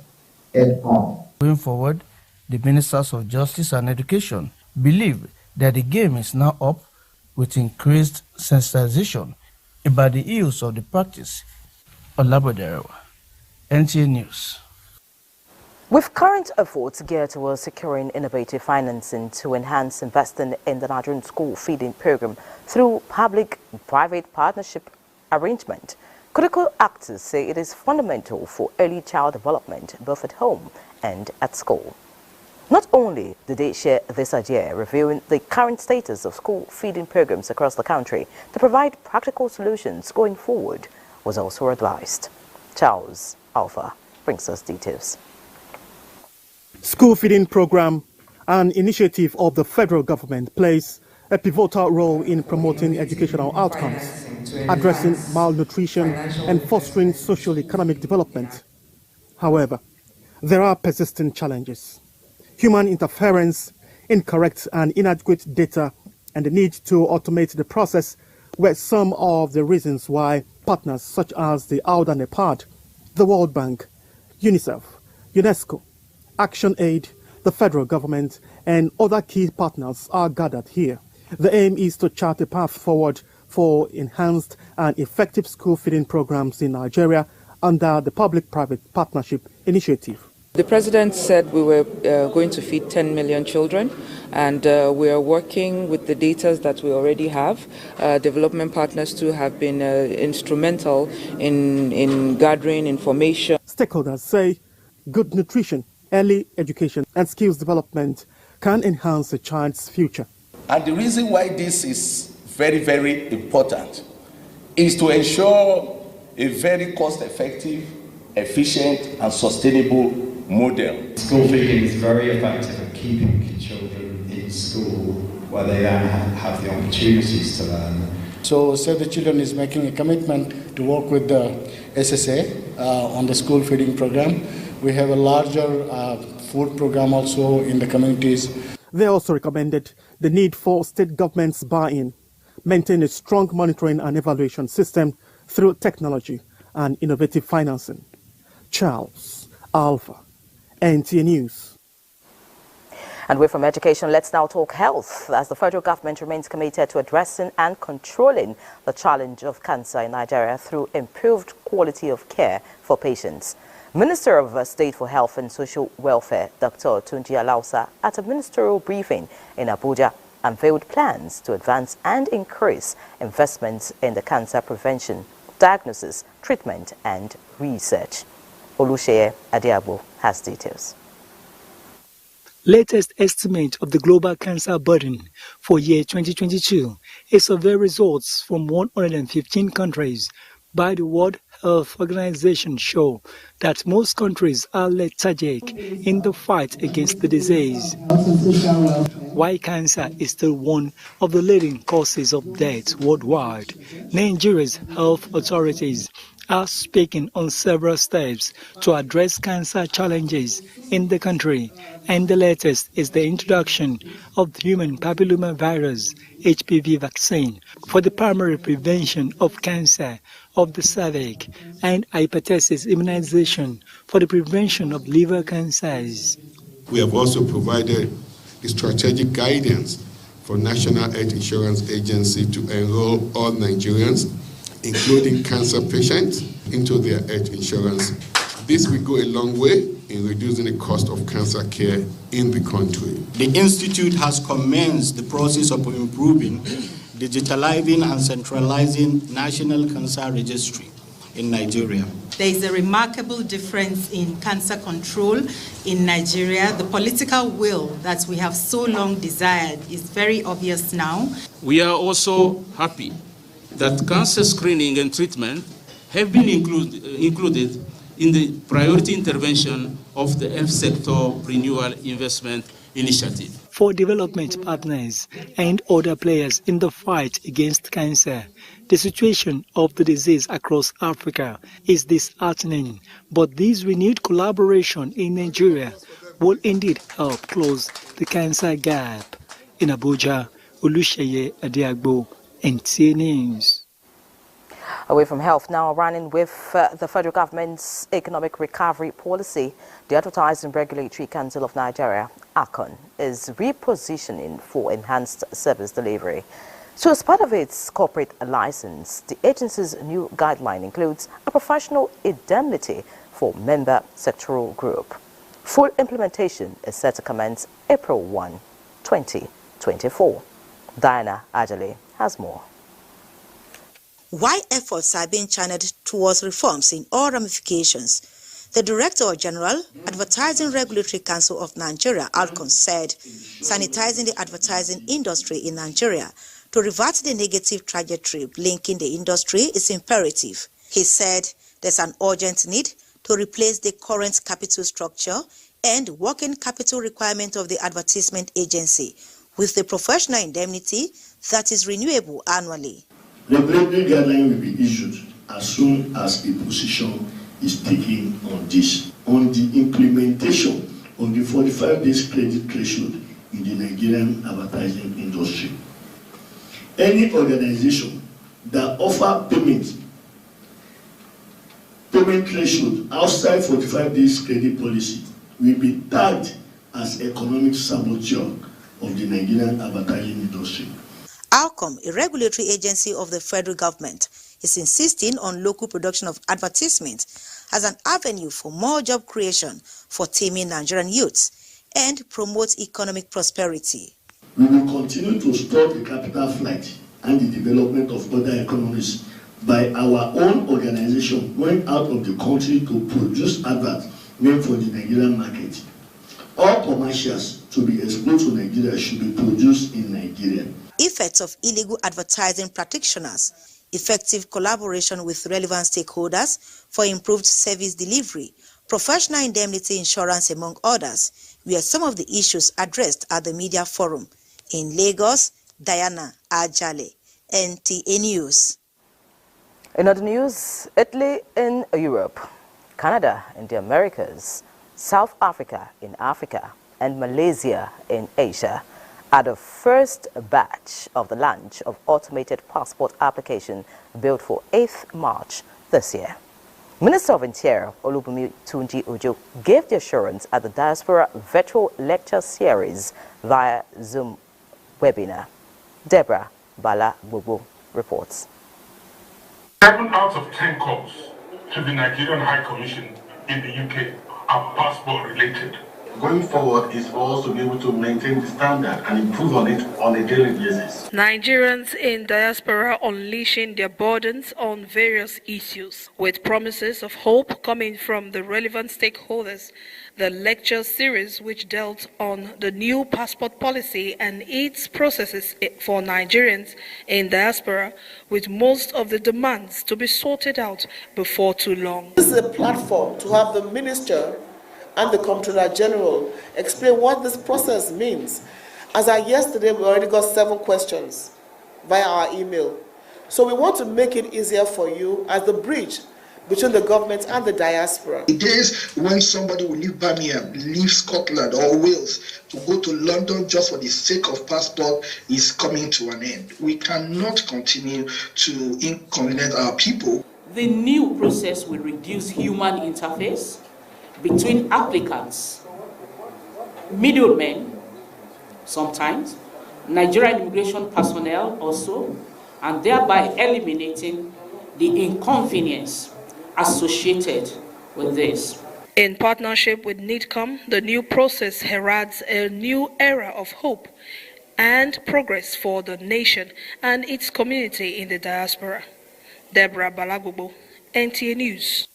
head on. Going forward, the Ministers of Justice and Education believe that the game is now up with increased sensitization about the ills of the practice. Olabode Arewa, NTA News. With current efforts geared towards securing innovative financing to enhance investing in the Nigerian school feeding program through public-private partnership arrangement, critical actors say it is fundamental for early child development both at home and at school. Not only did they share this idea, reviewing the current status of school feeding programs across the country to provide practical solutions going forward was also advised. Charles Alpha brings us details. School feeding program, an initiative of the federal government, plays a pivotal role in promoting educational outcomes, addressing malnutrition and fostering socio-economic development. However, there are persistent challenges. Human interference, incorrect and inadequate data, and the need to automate the process were some of the reasons why partners such as the AUDA NEPAD, the World Bank, UNICEF, UNESCO, ActionAid, the federal government, and other key partners are gathered here. The aim is to chart a path forward for enhanced and effective school feeding programs in Nigeria under the Public-Private Partnership Initiative. The President said we were going to feed 10 million children, and we are working with the data that we already have. Development partners too have been instrumental in gathering information. Stakeholders say good nutrition, early education and skills development can enhance a child's future. And the reason why this is very, very important is to ensure a very cost-effective, efficient and sustainable model. School feeding is very effective at keeping children in school where they then have the opportunities to learn. So Save the Children is making a commitment to work with the SSA on the school feeding program. We have a larger food program also in the communities. They also recommended the need for state governments' buy-in, maintain a strong monitoring and evaluation system through technology and innovative financing. Charles Alpha, NTA News. And away from education, let's now talk health, as the federal government remains committed to addressing and controlling the challenge of cancer in Nigeria through improved quality of care for patients. Minister of State for Health and Social Welfare, Dr. Tunji Alausa, at a ministerial briefing in Abuja, unveiled plans to advance and increase investments in the cancer prevention, diagnosis, treatment and research. Olusheye Adiabo has details. latest estimate of the global cancer burden for year 2022, a survey results from 115 countries by the World Health Organization show that most countries are lethargic in the fight against the disease. While cancer is still one of the leading causes of death worldwide, Nigeria's health authorities are speaking on several steps to address cancer challenges in the country, and the latest is the introduction of the human papillomavirus HPV vaccine for the primary prevention of cancer of the cervix and hepatitis immunization for the prevention of liver cancers. We have also provided a strategic guidance for National Health Insurance Agency to enroll all Nigerians, including cancer patients, into their health insurance. This will go a long way in reducing the cost of cancer care in the country. The Institute has commenced the process of improving, digitalizing and centralizing National Cancer Registry in Nigeria. There is a remarkable difference in cancer control in Nigeria. The political will that we have so long desired is very obvious now. We are also happy that cancer screening and treatment have been included in the priority intervention of the health sector renewal investment initiative. For development partners and other players in the fight against cancer, the situation of the disease across Africa is disheartening, but this renewed collaboration in Nigeria will indeed help close the cancer gap. In Abuja, Olusheye Adiagbo, NTA News. Away from health now, running with the federal government's economic recovery policy, the Advertising Regulatory Council of Nigeria, ACON, is repositioning for enhanced service delivery. So as part of its corporate license, the agency's new guideline includes a professional indemnity for member sectoral group. Full implementation is set to commence April 1, 2024. Diana Ajale has more. While efforts are being channeled towards reforms in all ramifications, the Director General, Advertising Regulatory Council of Nigeria, ALCON, said sanitizing the advertising industry in Nigeria to revert the negative trajectory linking the industry is imperative. He said there's an urgent need to replace the current capital structure and working capital requirement of the advertisement agency with the professional indemnity that is renewable annually. Regulatory guideline will be issued as soon as a position is taken on this. On the implementation of the 45 days credit threshold in the Nigerian advertising industry. Any organization that offer payment threshold outside 45 days credit policy will be tagged as economic saboteur of the Nigerian advertising industry. ALCOM, a regulatory agency of the federal government, is insisting on local production of advertisements as an avenue for more job creation for teeming Nigerian youths and promote economic prosperity. We will continue to stop the capital flight and the development of other economies by our own organization going out of the country to produce adverts meant for the Nigerian market. All commercials to be exported to Nigeria should be produced in Nigeria. Effects of illegal advertising practitioners, effective collaboration with relevant stakeholders for improved service delivery, professional indemnity insurance, among others, were some of the issues addressed at the media forum. In Lagos, Diana Ajale, NTA News. In other news, Italy in Europe, Canada in the Americas, South Africa in Africa, and Malaysia in Asia are the first batch of the launch of automated passport application built for 8th March this year. Minister of Interior Olubunmi Tunji Ojo gave the assurance at the Diaspora Virtual Lecture Series via Zoom webinar. Deborah Bala Bubu reports. 7 out of 10 calls to the Nigerian High Commission in the UK are passport related. going forward is for us to be able to maintain the standard and improve on it on a daily basis. Nigerians in diaspora unleashing their burdens on various issues, with promises of hope coming from the relevant stakeholders. The lecture series, which dealt on the new passport policy and its processes for Nigerians in diaspora, with most of the demands to be sorted out before too long. This is a platform to have the Minister and the Comptroller General explain what this process means. As of yesterday, we already got 7 questions via our email. So we want to make it easier for you as the bridge between the government and the diaspora. The days when somebody will leave Birmingham, leave Scotland or Wales to go to London just for the sake of passport is coming to an end. We cannot continue to inconvenience our people. The new process will reduce human interface between applicants, middlemen, sometimes, Nigerian immigration personnel also, and thereby eliminating the inconvenience associated with this. In partnership with NIDCOM, the new process heralds a new era of hope and progress for the nation and its community in the diaspora. Deborah Balagubo, NTA News.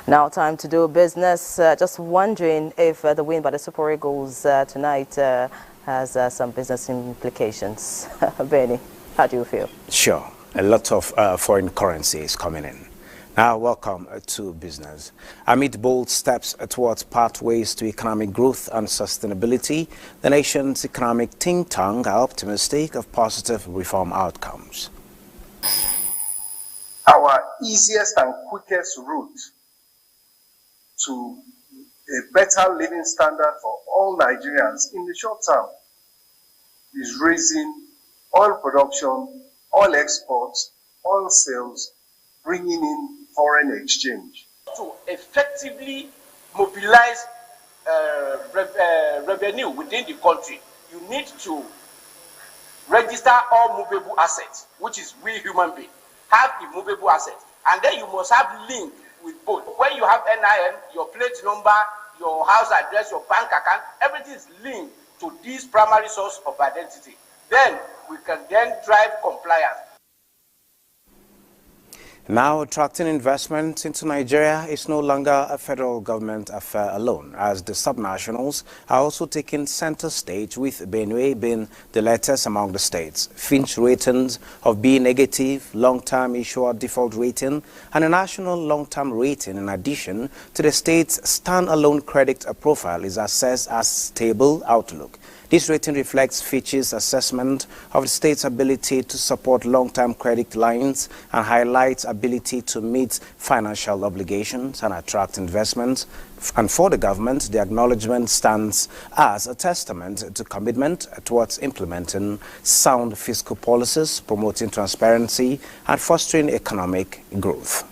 Now time to do business. Just wondering if the win by the Super Eagles tonight has some business implications. Benny, how do you feel? Sure. A lot of foreign currency is coming in. Now, welcome to business. Amid bold steps towards pathways to economic growth and sustainability, the nation's economic think tank are optimistic of positive reform outcomes. Our easiest and quickest route to a better living standard for all Nigerians in the short term is raising oil production, oil exports, oil sales, bringing in foreign exchange. To effectively mobilize revenue within the country, you need to register all movable assets, which is we human beings, have immovable assets. And then you must have link with both. When you have NIN, your plate number, your house address, your bank account, everything is linked to this primary source of identity. Then we can then drive compliance. Now, attracting investment into Nigeria is no longer a federal government affair alone, as the subnationals are also taking center stage, with Benue being the latest among the states. Fitch ratings of B negative, long-term issuer default rating, and a national long-term rating in addition to the state's standalone credit profile is assessed as stable outlook. This rating reflects Fitch's assessment of the state's ability to support long-term credit lines and highlights ability to meet financial obligations and attract investments. And for the government, the acknowledgement stands as a testament to commitment towards implementing sound fiscal policies, promoting transparency, and fostering economic growth.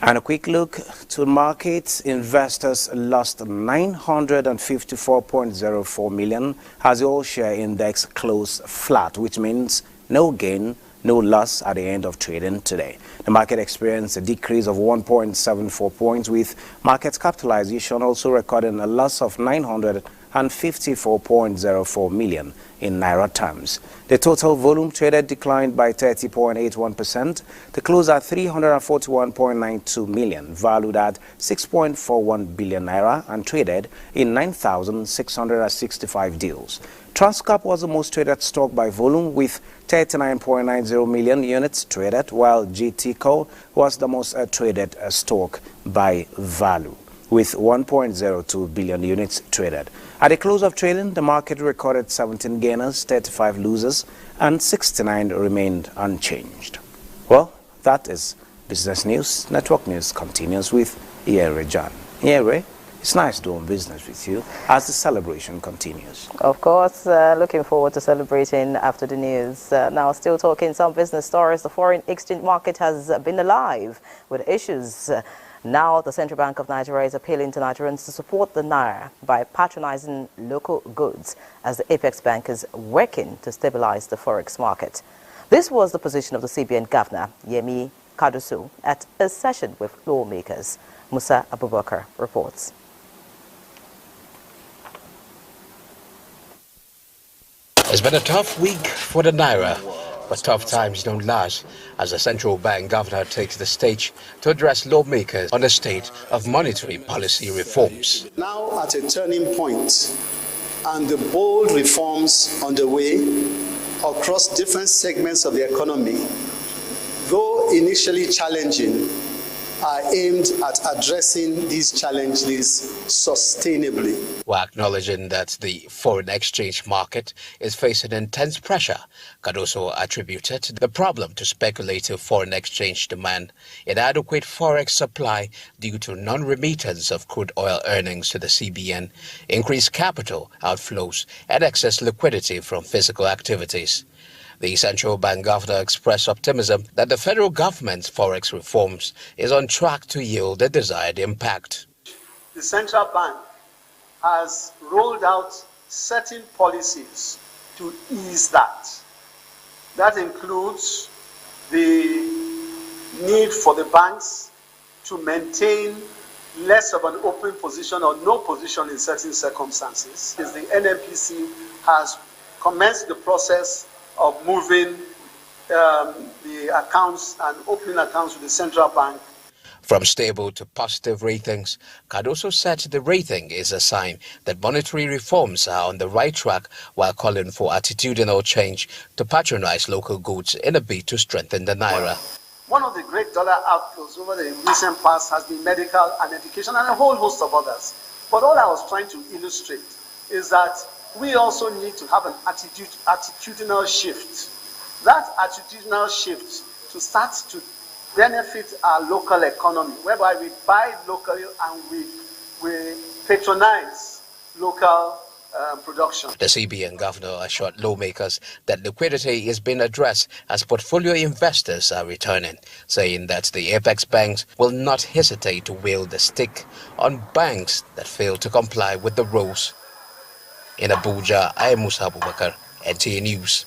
And a quick look to markets. Investors lost 954.04 million as the oil share index closed flat, which means no gain, no loss at the end of trading today. The market experienced a decrease of 1.74 points, with market capitalization also recording a loss of 954.04 million in Naira terms. The total volume traded declined by 30.81% to close at 341.92 million, valued at 6.41 billion Naira, and traded in 9,665 deals. Transcorp was the most traded stock by volume, with 39.90 million units traded, while GTCO was the most traded stock by value, with 1.02 billion units traded. At the close of trading, the market recorded 17 gainers, 35 losers, and 69 remained unchanged. Well, that is Business News. Network News continues with Iyere John. Iyere, it's nice doing business with you as the celebration continues. Of course, looking forward to celebrating after the news. Now, still talking some business stories, the foreign exchange market has been alive with issues. Now, the Central Bank of Nigeria is appealing to Nigerians to support the Naira by patronizing local goods, as the Apex Bank is working to stabilize the forex market. This was the position of the CBN Governor, Yemi Kadusu, at a session with lawmakers. Musa Abubakar reports. It's been a tough week for the Naira, but tough times don't last as the central bank governor takes the stage to address lawmakers on the state of monetary policy reforms. Now at a turning point, and the bold reforms underway across different segments of the economy, though initially challenging, are aimed at addressing these challenges sustainably. While acknowledging that the foreign exchange market is facing intense pressure, Cardoso attributed the problem to speculative foreign exchange demand, inadequate forex supply due to non-remittance of crude oil earnings to the CBN, increased capital outflows, and excess liquidity from physical activities. The central bank governor expressed optimism that the federal government's forex reforms is on track to yield the desired impact. The central bank has rolled out certain policies to ease that. That includes the need for the banks to maintain less of an open position or no position in certain circumstances. The NMPC has commenced the process of moving the accounts and opening accounts with the central bank. From stable to positive ratings, Cardoso said the rating is a sign that monetary reforms are on the right track while calling for attitudinal change to patronize local goods in a bid to strengthen the Naira. One of the great dollar outflows over the recent past has been medical and education and a whole host of others. But all I was trying to illustrate is that we also need to have an attitudinal shift. That attitudinal shift to start to benefit our local economy, whereby we buy locally and we patronize local production. The CBN governor assured lawmakers that liquidity is being addressed as portfolio investors are returning, saying that the apex banks will not hesitate to wield the stick on banks that fail to comply with the rules. In Abuja, I am Musa Abubakar, NTA News.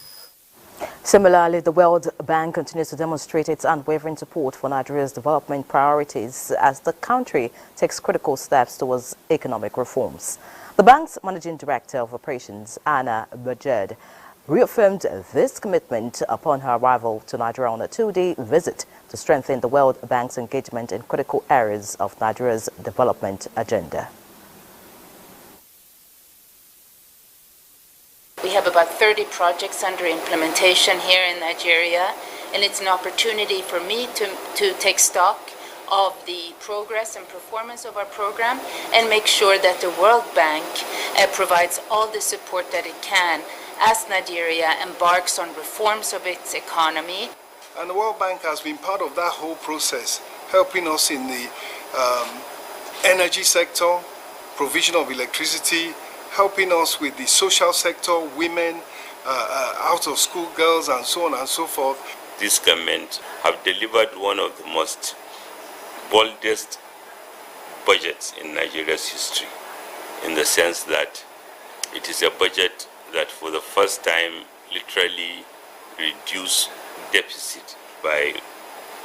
Similarly, the World Bank continues to demonstrate its unwavering support for Nigeria's development priorities as the country takes critical steps towards economic reforms. The bank's Managing Director of Operations, Anna Bajed, reaffirmed this commitment upon her arrival to Nigeria on a two-day visit to strengthen the World Bank's engagement in critical areas of Nigeria's development agenda. We have about 30 projects under implementation here in Nigeria, and it's an opportunity for me to take stock of the progress and performance of our program and make sure that the World Bank provides all the support that it can as Nigeria embarks on reforms of its economy. And the World Bank has been part of that whole process, helping us in the energy sector, provision of electricity, helping us with the social sector, women, out-of-school girls, and so on and so forth. This government have delivered one of the most boldest budgets in Nigeria's history, in the sense that it is a budget that for the first time literally reduced deficit by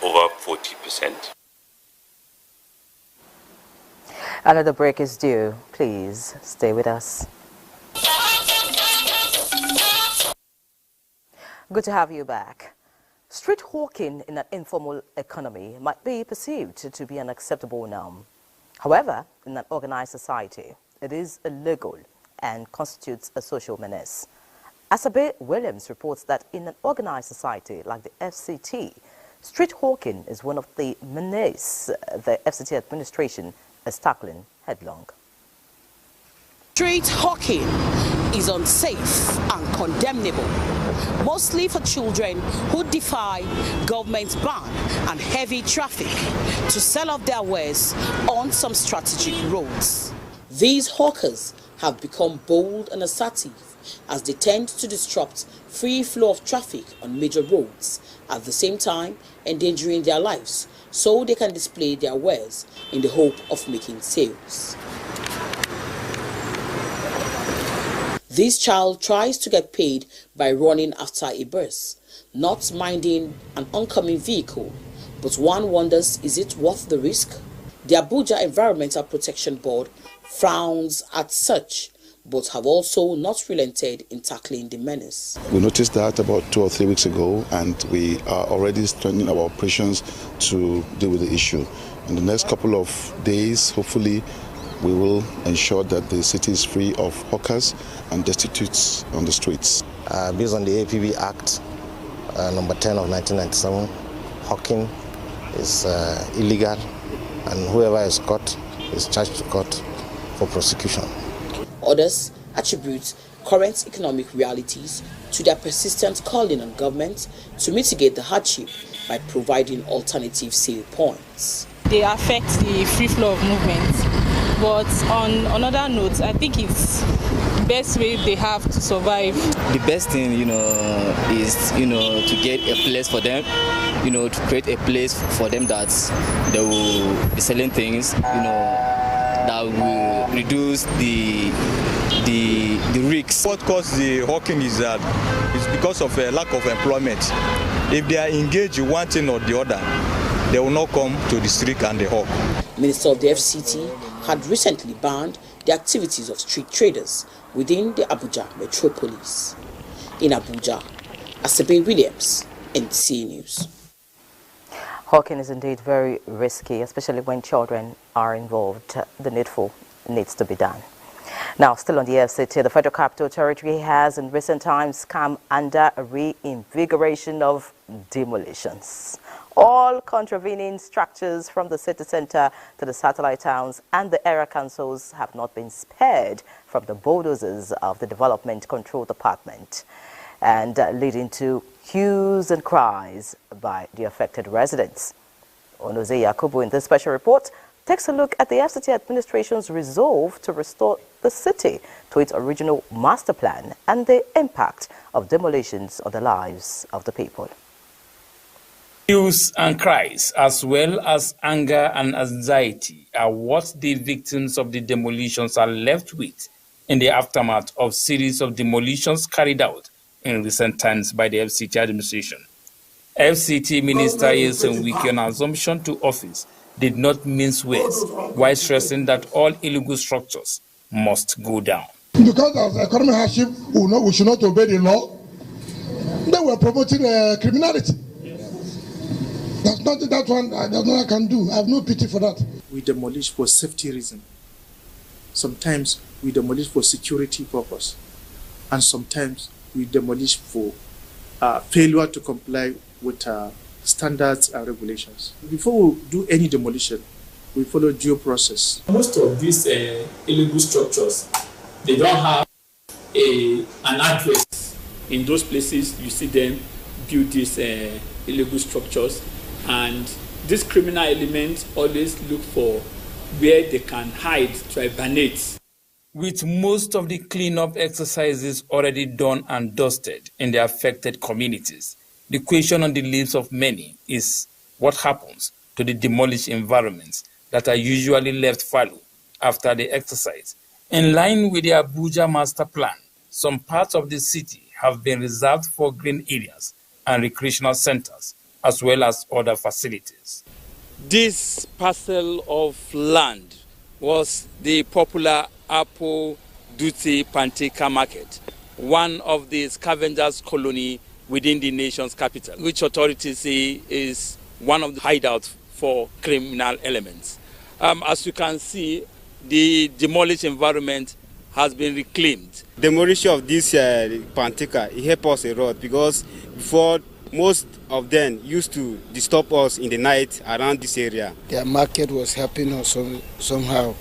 over 40%. Another break is due. Please stay with us. Good to have you back. Street hawking in an informal economy might be perceived to be an acceptable norm. However, in an organized society, it is illegal and constitutes a social menace. Asabe Williams reports that in an organized society like the FCT, street hawking is one of the menaces the FCT administration is tackling headlong. Street hawking is unsafe and condemnable, mostly for children who defy government ban and heavy traffic to sell off their wares on some strategic roads. These hawkers have become bold and assertive as they tend to disrupt free flow of traffic on major roads, at the same time endangering their lives so they can display their wares in the hope of making sales. This child tries to get paid by running after a bus, not minding an oncoming vehicle, but one wonders, is it worth the risk? The Abuja Environmental Protection Board frowns at such, but have also not relented in tackling the menace. We noticed that about 2 or 3 weeks ago, and we are already strengthening our operations to deal with the issue. In the next couple of days, hopefully, we will ensure that the city is free of hawkers and destitutes on the streets. Based on the APB Act, number 10 of 1997, hawking is illegal, and whoever is caught is charged to court for prosecution. Others attribute current economic realities to their persistent calling on government to mitigate the hardship by providing alternative sale points. They affect the free flow of movement. But on another note, I think it's the best way they have to survive. The best thing, is, to get a place for them, to create a place for them that they will be selling things, that will reduce the risks. What causes the hawking is that it's because of a lack of employment. If they are engaged in one thing or the other, they will not come to the street and the hawk. Minister of the FCT had recently banned the activities of street traders within the Abuja metropolis. In Abuja, Asabe Williams, NTA News. Hawking is indeed very risky, especially when children are involved. The needful needs to be done. Now, still on the FCT, the Federal Capital Territory has in recent times come under a reinvigoration of demolitions. All contravening structures from the city center to the satellite towns and the area councils have not been spared from the bulldozers of the Development Control Department, and leading to hues and cries by the affected residents. Onoze Yakubu in this special report takes a look at the FCT administration's resolve to restore the city to its original master plan and the impact of demolitions on the lives of the people. Hues and cries, as well as anger and anxiety, are what the victims of the demolitions are left with in the aftermath of series of demolitions carried out in recent times by the FCT administration. FCT Minister Yeltsin Wike, on assumption to office, did not mince words while stressing that all illegal structures must go down. Because of economic hardship, we should not obey the law. They were promoting criminality. That's not that one. That's not I can do. I have no pity for that. We demolish for safety reason. Sometimes we demolish for security purpose, and sometimes we demolish for failure to comply with standards and regulations. Before we do any demolition, we follow due process. Most of these illegal structures, they don't have an address. In those places, you see them build these illegal structures, and these criminal elements always look for where they can hide to hibernate. With most of the cleanup exercises already done and dusted in the affected communities, the question on the lips of many is what happens to the demolished environments that are usually left fallow after the exercise. In line with the Abuja Master Plan, some parts of the city have been reserved for green areas and recreational centers, as well as other facilities. This parcel of land was the popular Apple Duty Pantika Market, one of the scavengers' colony within the nation's capital, which authorities say is one of the hideouts for criminal elements. As you can see, the demolished environment has been reclaimed. Demolition of this Pantika, it helped us a lot because before most of them used to disturb us in the night around this area. Their market was helping us somehow,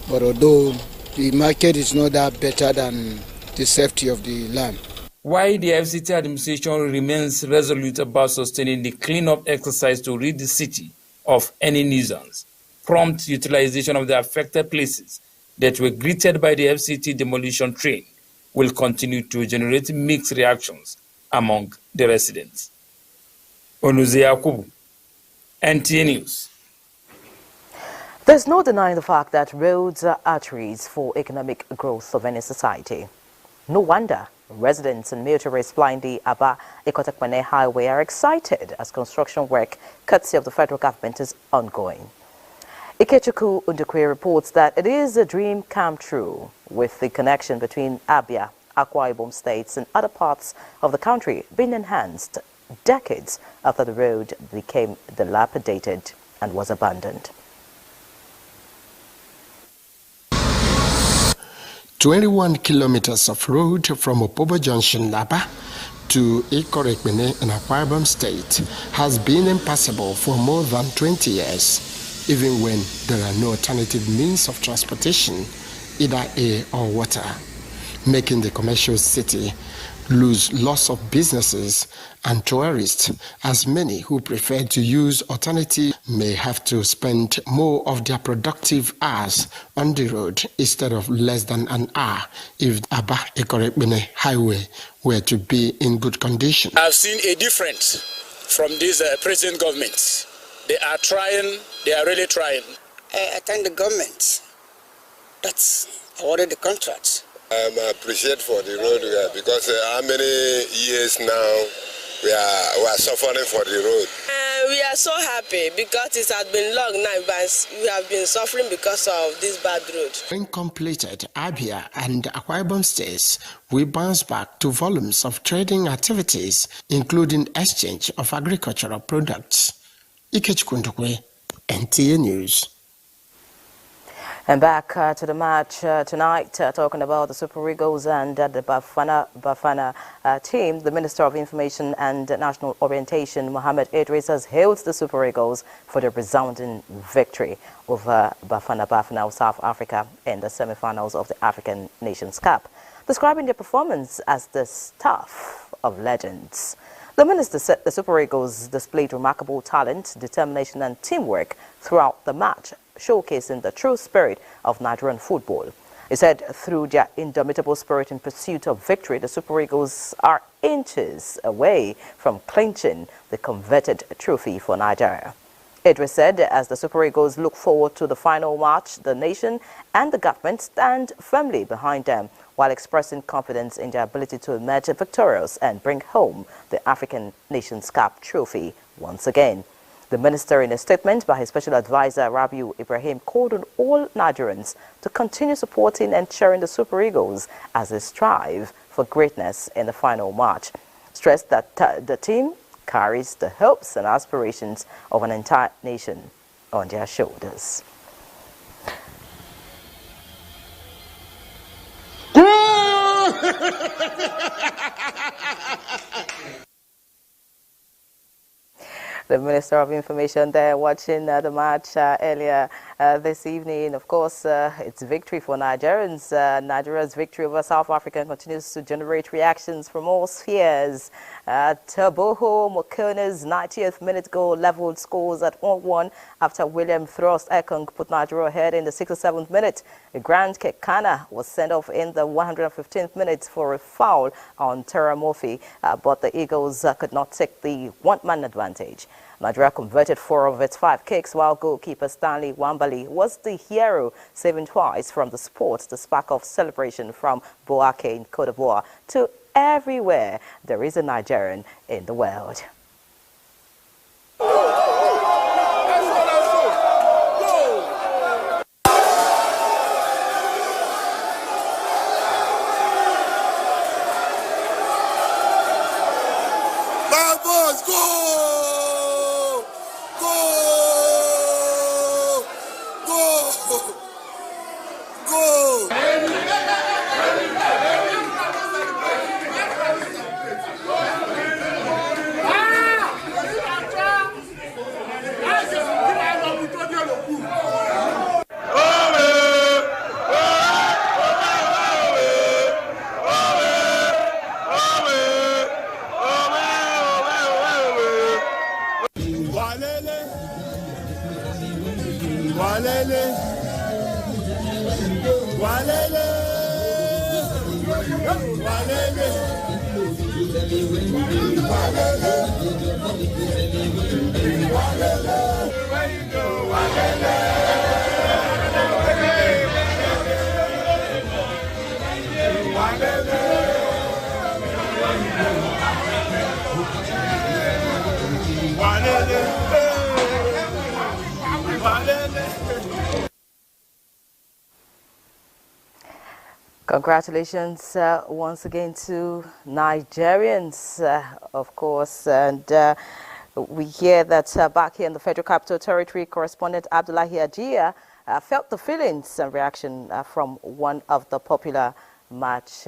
but although the market is not that better than the safety of the land. While the FCT administration remains resolute about sustaining the cleanup exercise to rid the city of any nuisance, prompt utilization of the affected places that were greeted by the FCT demolition train will continue to generate mixed reactions among the residents. Onoze Yakubu, NTA News. There's no denying the fact that roads are arteries for economic growth of any society. No wonder residents and motorists flying the Aba-Ikotekpene highway are excited as construction work, courtesy of the federal government, is ongoing. Ikechukwu Ndukwe reports that it is a dream come true with the connection between Abia, Akwa Ibom states and other parts of the country being enhanced decades after the road became dilapidated and was abandoned. 21 kilometers of road from Opobo Junction, Laba, to Ikorekpene in Akwa Ibom State has been impassable for more than 20 years, even when there are no alternative means of transportation, either air or water, making the commercial city lose lots of businesses and tourists, as many who prefer to use alternative may have to spend more of their productive hours on the road instead of less than an hour if Aba Ikorekpene Highway were to be in good condition. I've seen a difference from these present governments. They are trying, they are really trying. I thank the government that's awarded the contract. I'm appreciated for the road because how many years now we are suffering for the road. We are so happy because it has been long now, but we have been suffering because of this bad road. When completed, Abia and Akwa Ibom states will bounce back to volumes of trading activities, including exchange of agricultural products. Ikechukwu Ndukwe, NTA News. And back to the match tonight, talking about the Super Eagles and the Bafana team. The Minister of Information and National Orientation, Mohammed Idris, has hailed the Super Eagles for their resounding victory over Bafana of South Africa in the semi-finals of the African Nations Cup, describing their performance as the stuff of legends. The minister said the Super Eagles displayed remarkable talent, determination and teamwork throughout the match, showcasing the true spirit of Nigerian football. He said through their indomitable spirit in pursuit of victory, the Super Eagles are inches away from clinching the coveted trophy for Nigeria. Idris said as the Super Eagles look forward to the final match, the nation and the government stand firmly behind them while expressing confidence in their ability to emerge victorious and bring home the African Nations Cup trophy once again. The minister, in a statement by his special advisor, Rabiu Ibrahim, called on all Nigerians to continue supporting and cheering the Super Eagles as they strive for greatness in the final match. Stressed that the team carries the hopes and aspirations of an entire nation on their shoulders. The Minister of Information there watching the match earlier this evening. Of course, it's victory for Nigerians. Nigeria's victory over South Africa continues to generate reactions from all spheres. Taboho Mokona's 90th minute goal leveled scores at 1-1 after William Thrust Ekong put Nigeria ahead in the 67th minute. Grant Kekana was sent off in the 115th minute for a foul on Terra Murphy, but the Eagles could not take the one-man advantage. Nigeria converted 4 of its 5 kicks, while goalkeeper Stanley Wambali was the hero, saving twice from the sport, the spark of celebration from Boake in Cote d'Ivoire to everywhere there is a Nigerian in the world. Vamos, go! Congratulations once again to Nigerians, of course. And we hear that back here in the Federal Capital Territory, correspondent Abdullahi Ajia felt the feelings and reaction from one of the popular match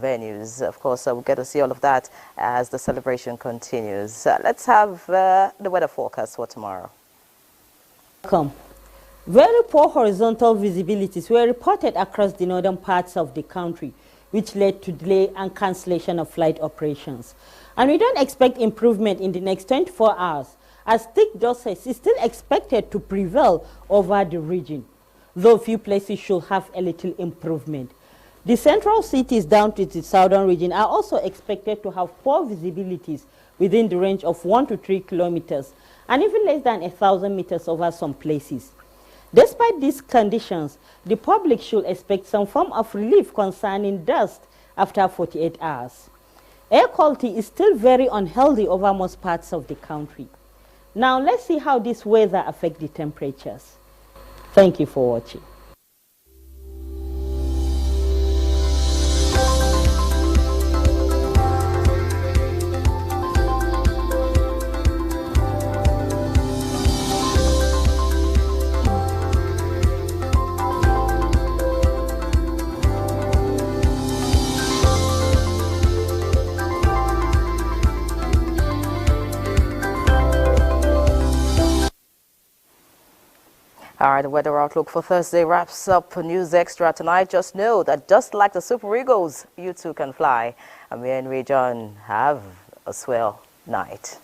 venues. Of course, we'll get to see all of that as the celebration continues. Let's have the weather forecast for tomorrow. Very poor horizontal visibilities were reported across the northern parts of the country, which led to delay and cancellation of flight operations. And we don't expect improvement in the next 24 hours, as thick dust is still expected to prevail over the region, though few places should have a little improvement. The central cities down to the southern region are also expected to have poor visibilities within the range of 1 to 3 kilometers, and even less than 1,000 meters over some places. Despite these conditions, the public should expect some form of relief concerning dust after 48 hours. Air quality is still very unhealthy over most parts of the country. Now let's see how this weather affects the temperatures. Thank you for watching. All right, the weather outlook for Thursday wraps up News Extra tonight. Just know that just like the Super Eagles, you too can fly. And me and Ray John have a swell night.